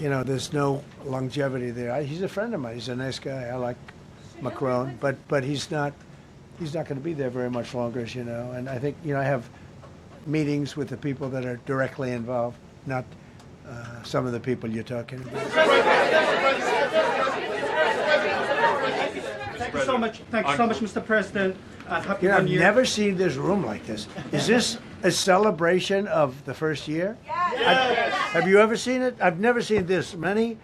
you know, there's no longevity there. He's a friend of mine. He's a nice guy. I like Macron. But he's not going to be there very much longer, as you know. And I think, you know, I have meetings with the people that are directly involved, not some of the people you're talking about. Thank you so much. Thank you so much, Mr. President. Happy You know, I've New Year. never seen this room like this. Is this a celebration of the first year? Yes. Have you ever seen it? I've never seen this many.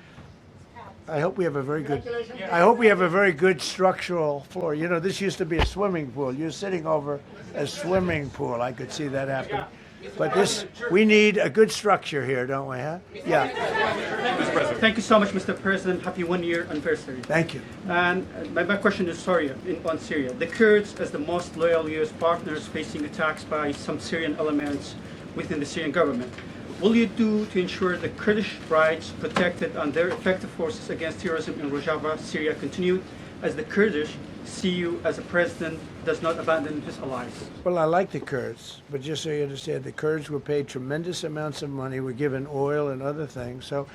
I hope we have a very good. I hope we have a very good structural floor. You know, this used to be a swimming pool. You're sitting over a swimming pool. I could see that happen. But we need a good structure here, don't we? Huh? Yeah. Thank you so much, Mr. President. Happy 1 year anniversary. Thank you. And my question is on Syria. The Kurds, as the most loyal U.S. partners, facing attacks by some Syrian elements within the Syrian government. Will you do to ensure the Kurdish rights protected and their effective forces against terrorism in Rojava, Syria continued, as the Kurdish see you as a president does not abandon his allies? Well, I like the Kurds, but just so you understand, the Kurds were paid tremendous amounts of money, were given oil and other things, so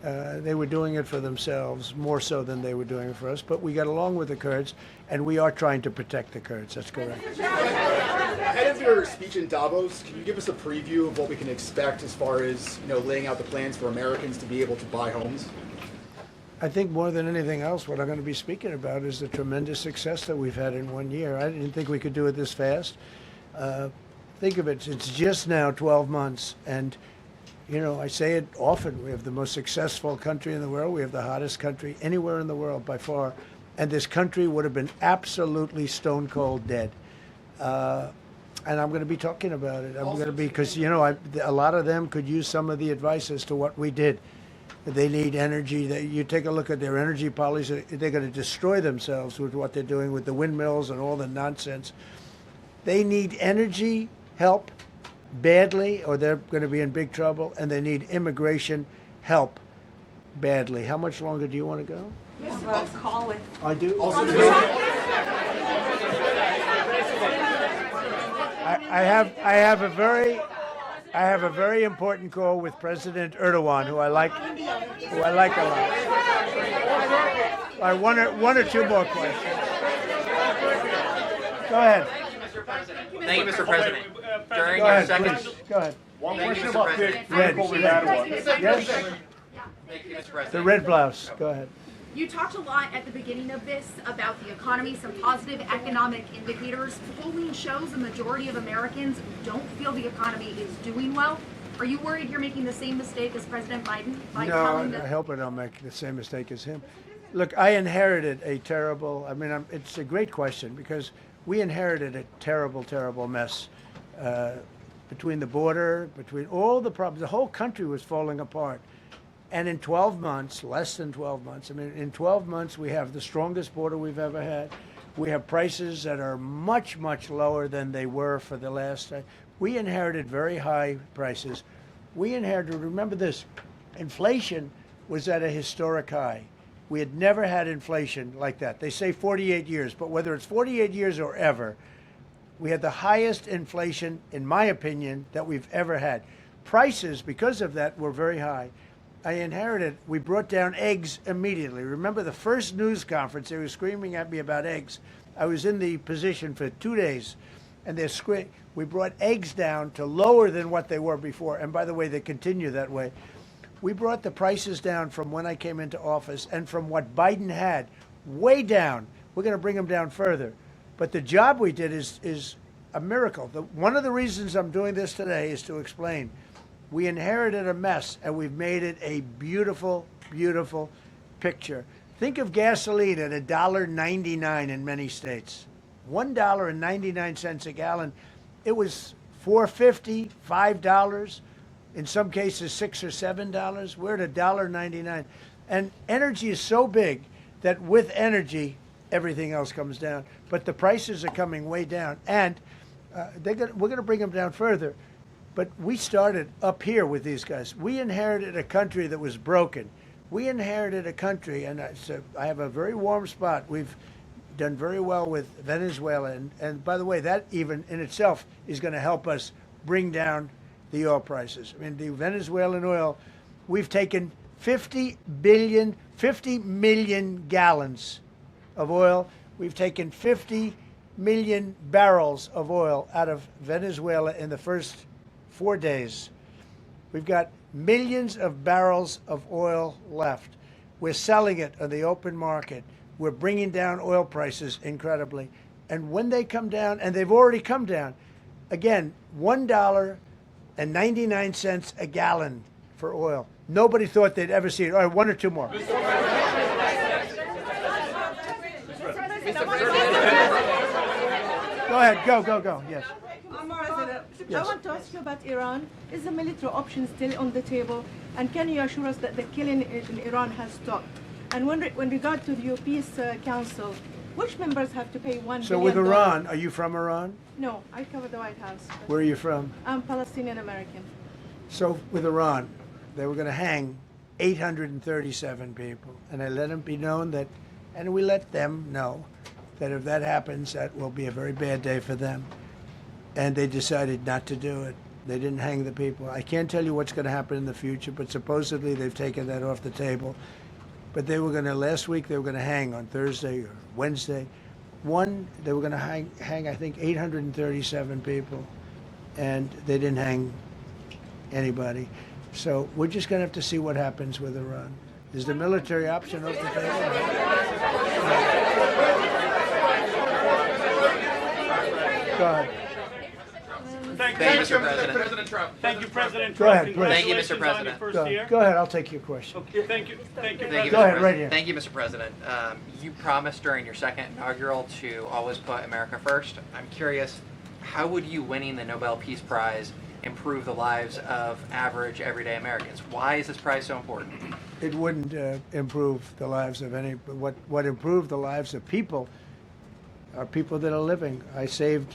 they were doing it for themselves, more so than they were doing it for us, but we got along with the Kurds, and we are trying to protect the Kurds. That's correct. Ahead of your speech in Davos, can you give us a preview of what we can expect as far as, you know, laying out the plans for Americans to be able to buy homes? I think more than anything else, what I'm going to be speaking about is the tremendous success that we've had in 1 year. I didn't think we could do it this fast. Think of it, it's just now 12 months, and you know, I say it often, we have the most successful country in the world, we have the hottest country anywhere in the world by far, and this country would have been absolutely stone cold dead. And I'm going to be talking about it. I'm going to be, because, you know, a lot of them could use some of the advice as to what we did. They need energy. You take a look at their energy policy, they're going to destroy themselves with what they're doing with the windmills and all the nonsense. They need energy help badly, or they're going to be in big trouble, and they need immigration help badly. How much longer do you want to go? Call with. I do. I have a very important call with President Erdoğan, who I like a lot. All right, one or two more questions. Go ahead. Thank you, Mr. President. During Go your ahead, second, please. Go ahead. One Thank question you, Mr. about the President. critical we had one. Yes. Thank you, Mr. President. The red blouse. Go ahead. You talked a lot at the beginning of this about the economy, some positive economic indicators. Polling shows a majority of Americans don't feel the economy is doing well. Are you worried you're making the same mistake as President Biden by telling No, I them? hope I don't make the same mistake as him. Look, I inherited a terrible, it's a great question, because we inherited a terrible, terrible mess between the border, between all the problems. The whole country was falling apart. And in 12 months, less than 12 months, in 12 months, we have the strongest border we've ever had. We have prices that are much, much lower than they were for the last time. We inherited very high prices. We inherited, remember this, inflation was at a historic high. We had never had inflation like that. They say 48 years, but whether it's 48 years or ever, we had the highest inflation, in my opinion, that we've ever had. Prices, because of that, were very high. I inherited, we brought down eggs immediately. Remember the first news conference, they were screaming at me about eggs. I was in the position for 2 days, and we brought eggs down to lower than what they were before. And by the way, they continue that way. We brought the prices down from when I came into office and from what Biden had, way down. We're going to bring them down further. But the job we did is a miracle. One of the reasons I'm doing this today is to explain. We inherited a mess, and we've made it a beautiful, beautiful picture. Think of gasoline at $1.99 in many states. $1.99 a gallon. It was $4.50, $5, in some cases $6 or $7. We're at $1.99. And energy is so big that with energy, everything else comes down. But the prices are coming way down, and we're going to bring them down further. But we started up here with these guys. We inherited a country that was broken. We inherited a country, and I have a very warm spot. We've done very well with Venezuela, and by the way, that even in itself is going to help us bring down the oil prices. I mean, the Venezuelan oil, we've taken 50 million gallons of oil. We've taken 50 million barrels of oil out of Venezuela in the first 4 days. We've got millions of barrels of oil left. We're selling it on the open market. We're bringing down oil prices incredibly. And when they come down, and they've already come down, again, $1.99 a gallon for oil. Nobody thought they'd ever see it. All right, one or two more. Go ahead, go, yes. President, Yes. I want to ask you about Iran. Is the military option still on the table? And can you assure us that the killing in Iran has stopped? And when regard to the Peace Council, which members have to pay $1 So billion? with Iran, are you from Iran? No, I cover the White House. Where are you from? I'm Palestinian American. So with Iran, they were going to hang 837 people, and I let them be known that, and we let them know that if that happens, that will be a very bad day for them. And they decided not to do it. They didn't hang the people. I can't tell you what's going to happen in the future, but supposedly they've taken that off the table. But they were going to, last week, they were going to hang on Thursday or Wednesday. They were going to hang, I think, 837 people, and they didn't hang anybody. So we're just going to have to see what happens with Iran. Is the military option off the table? Go ahead. Thank you, Mr. President. Thank you, President Go Trump. ahead, please. Thank you, Mr. Congratulations on your President. first year. Go ahead, I'll take your question. Okay, thank you. Thank you. Thank you, Go Mr. ahead, President. right here. Thank you, Mr. President. You promised during your second inaugural to always put America first. I'm curious, how would you winning the Nobel Peace Prize improve the lives of average, everyday Americans? Why is this prize so important? It wouldn't improve the lives of any. What improved the lives of people are people that are living. I saved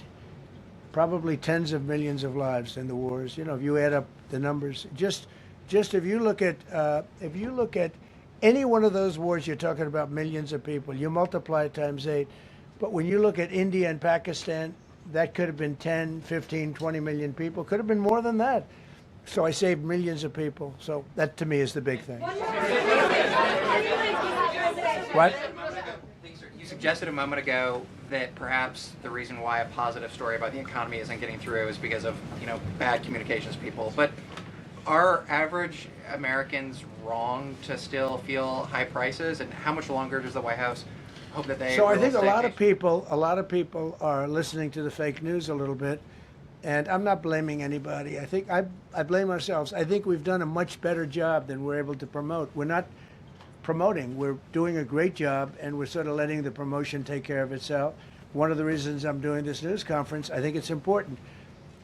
probably tens of millions of lives in the wars. You know, if you add up the numbers, just if you look at any one of those wars, you're talking about millions of people. You multiply it times 8. But when you look at India and Pakistan, that could have been 10, 15, 20 million people. Could have been more than that. So I saved millions of people. So that to me is the big thing. What? You suggested a moment ago that perhaps the reason why a positive story about the economy isn't getting through is because of, bad communications people. But are average Americans wrong to still feel high prices? And how much longer does the White House hope that they? So I think a lot of people are listening to the fake news a little bit, and I'm not blaming anybody. I think I blame ourselves. I think we've done a much better job than we're able to promote. We're not promoting. We're doing a great job, and we're sort of letting the promotion take care of itself. One of the reasons I'm doing this news conference, I think it's important.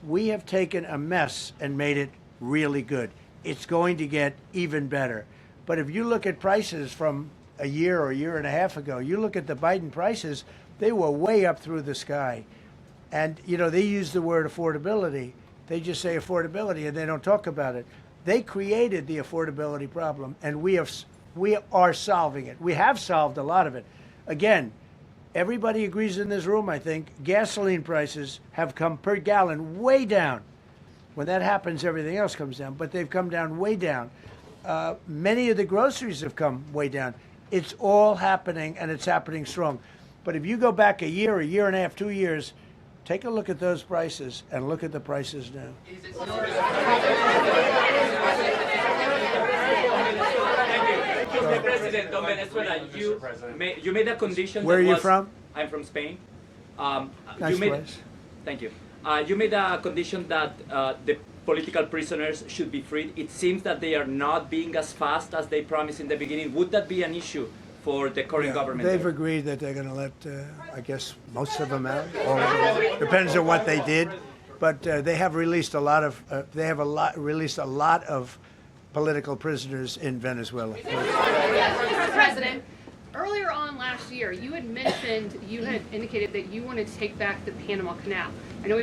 We have taken a mess and made it really good. It's going to get even better. But if you look at prices from a year or a year and a half ago, you look at the Biden prices, they were way up through the sky. And, they use the word affordability. They just say affordability, and they don't talk about it. They created the affordability problem, and we are solving it. We have solved a lot of it. Again, everybody agrees in this room, I think, gasoline prices have come per gallon way down. When that happens, everything else comes down, but they've come down way down. Many of the groceries have come way down. It's all happening, and it's happening strong. But if you go back a year and a half, 2 years, take a look at those prices and look at the prices now. Mr. President, on Venezuela, you made a condition. Where are you from? I'm from Spain. Nice place. Thank you. You made a condition that the political prisoners should be freed. It seems that they are not being as fast as they promised in the beginning. Would that be an issue for the current government? They've agreed that they're going to let, I guess, most of them out. All of them. Depends on what they did, but they have released a lot of. Released a lot of political prisoners in Venezuela. Mr. President, earlier on last last year, you had mentioned, you had indicated that you wanted to take back the Panama Canal. I know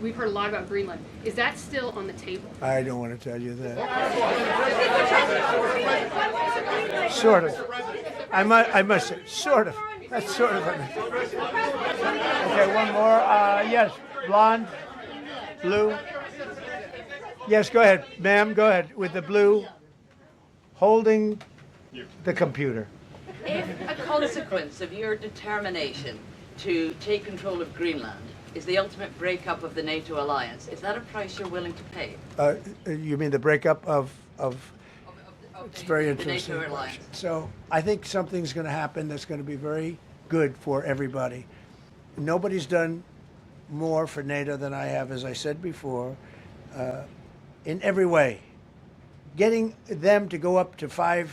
we've heard a lot about Greenland. Is that still on the table? I don't want to tell you that. Sort of. I must say, sort of. That's sort of. Okay, one more. Yes, blonde, blue. Yes, go ahead, ma'am. Go ahead with the blue, holding the computer. If a consequence of your determination to take control of Greenland is the ultimate breakup of the NATO alliance, is that a price you're willing to pay? You mean the breakup of it's very interesting. NATO alliance. So I think something's going to happen that's going to be very good for everybody. Nobody's done more for NATO than I have, as I said before, in every way. Getting them to go up to 5%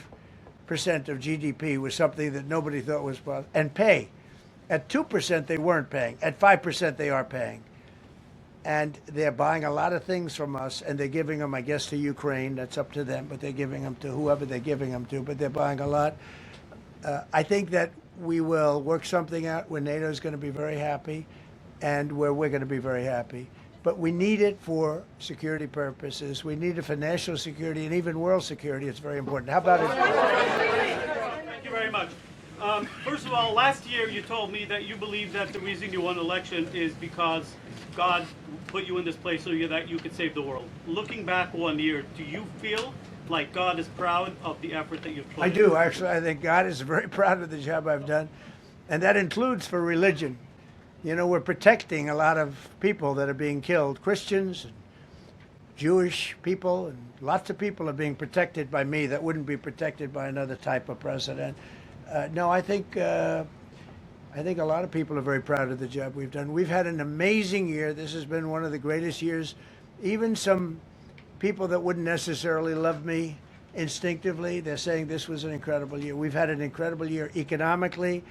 of GDP was something that nobody thought was possible, and pay. At 2%, they weren't paying. At 5%, they are paying. And they're buying a lot of things from us, and they're giving them, I guess, to Ukraine. That's up to them, but they're giving them to whoever they're giving them to, but they're buying a lot. I think that we will work something out where NATO is going to be very happy and where we're going to be very happy. But we need it for security purposes. We need it for national security and even world security. It's very important. How about it? Thank you very much. First of all, last year you told me that you believe that the reason you won an election is because God put you in this place so that you could save the world. Looking back 1 year, do you feel like God is proud of the effort that you've put in? I do, actually. I think God is very proud of the job I've done. And that includes for religion. You know, we're protecting a lot of people that are being killed. Christians, and Jewish people, and lots of people are being protected by me that wouldn't be protected by another type of president. No, I think a lot of people are very proud of the job we've done. We've had an amazing year. This has been one of the greatest years. Even some people that wouldn't necessarily love me instinctively, they're saying this was an incredible year. We've had an incredible year economically.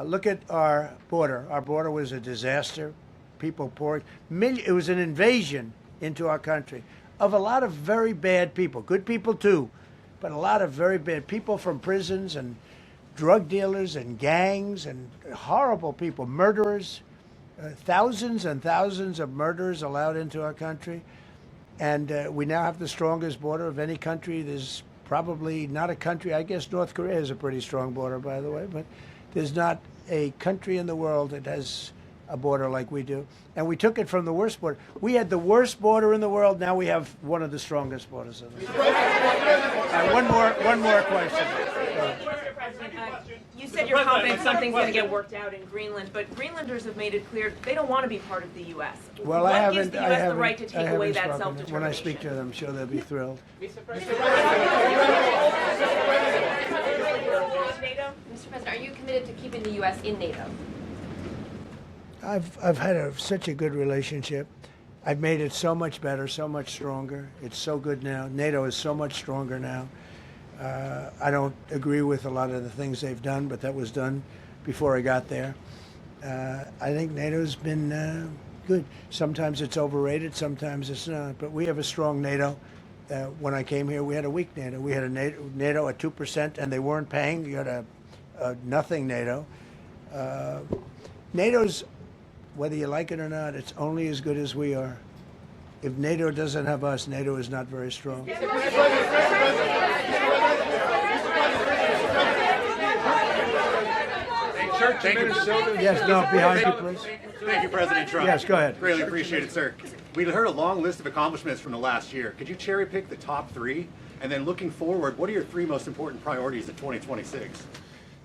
Look at our border. Our border was a disaster. People poured. It was an invasion into our country of a lot of very bad people. Good people too, but a lot of very bad people from prisons and drug dealers and gangs and horrible people, murderers, thousands and thousands of murderers allowed into our country. And we now have the strongest border of any country. There's probably not a country, I guess North Korea has a pretty strong border, by the way, but there's not a country in the world that has a border like we do. And we took it from the worst border. We had the worst border in the world. Now we have one of the strongest borders in the world. One more question. You said you're confident something's going to get worked out in Greenland, but Greenlanders have made it clear they don't want to be part of the U.S. Well, what gives the U.S. the right to take away that self-determination? When I speak to them, I'm sure they'll be thrilled. Mr. President, are you committed to keeping the U.S. in NATO? I've had such a good relationship. I've made it so much better, so much stronger. It's so good now. NATO is so much stronger now. I don't agree with a lot of the things they've done, but that was done before I got there. I think NATO's been good. Sometimes it's overrated, sometimes it's not. But we have a strong NATO. When I came here, we had a weak NATO. We had a NATO at 2%, and they weren't paying. You had a nothing NATO. NATO's, whether you like it or not, it's only as good as we are. If NATO doesn't have us, NATO is not very strong. Thank you. Yes, no, behind you, please. Thank you, President Trump. Yes, go ahead. Greatly appreciate it, sir. We heard a long list of accomplishments from the last year. Could you cherry pick the top three? And then looking forward, what are your three most important priorities in 2026?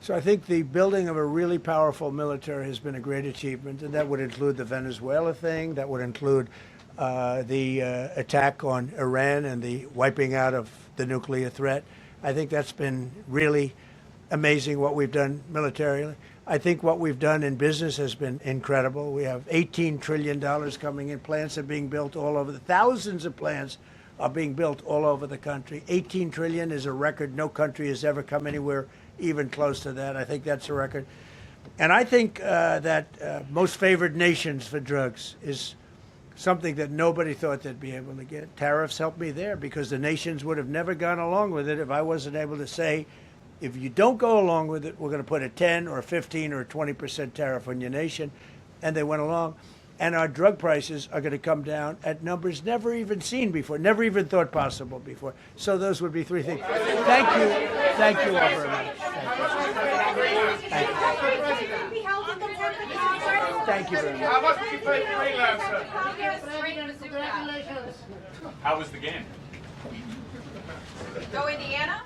So I think the building of a really powerful military has been a great achievement, and that would include the Venezuela thing. That would include the attack on Iran and the wiping out of the nuclear threat. I think that's been really amazing what we've done militarily. I think what we've done in business has been incredible. We have $18 trillion coming in. Plants are being built all over. Thousands of plants are being built all over the country. 18 trillion is a record. No country has ever come anywhere even close to that. I think that's a record. And I think that most favored nations for drugs is something that nobody thought they'd be able to get. Tariffs helped me there because the nations would have never gone along with it if I wasn't able to say If you don't go along with it, we're going to put a 10 or a 15 or a 20% tariff on your nation. And they went along. And our drug prices are going to come down at numbers never even seen before, never even thought possible before. So those would be three things. Thank you. Thank you all very much. Thank you very much. How much did you pay for Greenland, sir? How was the game? Go Indiana.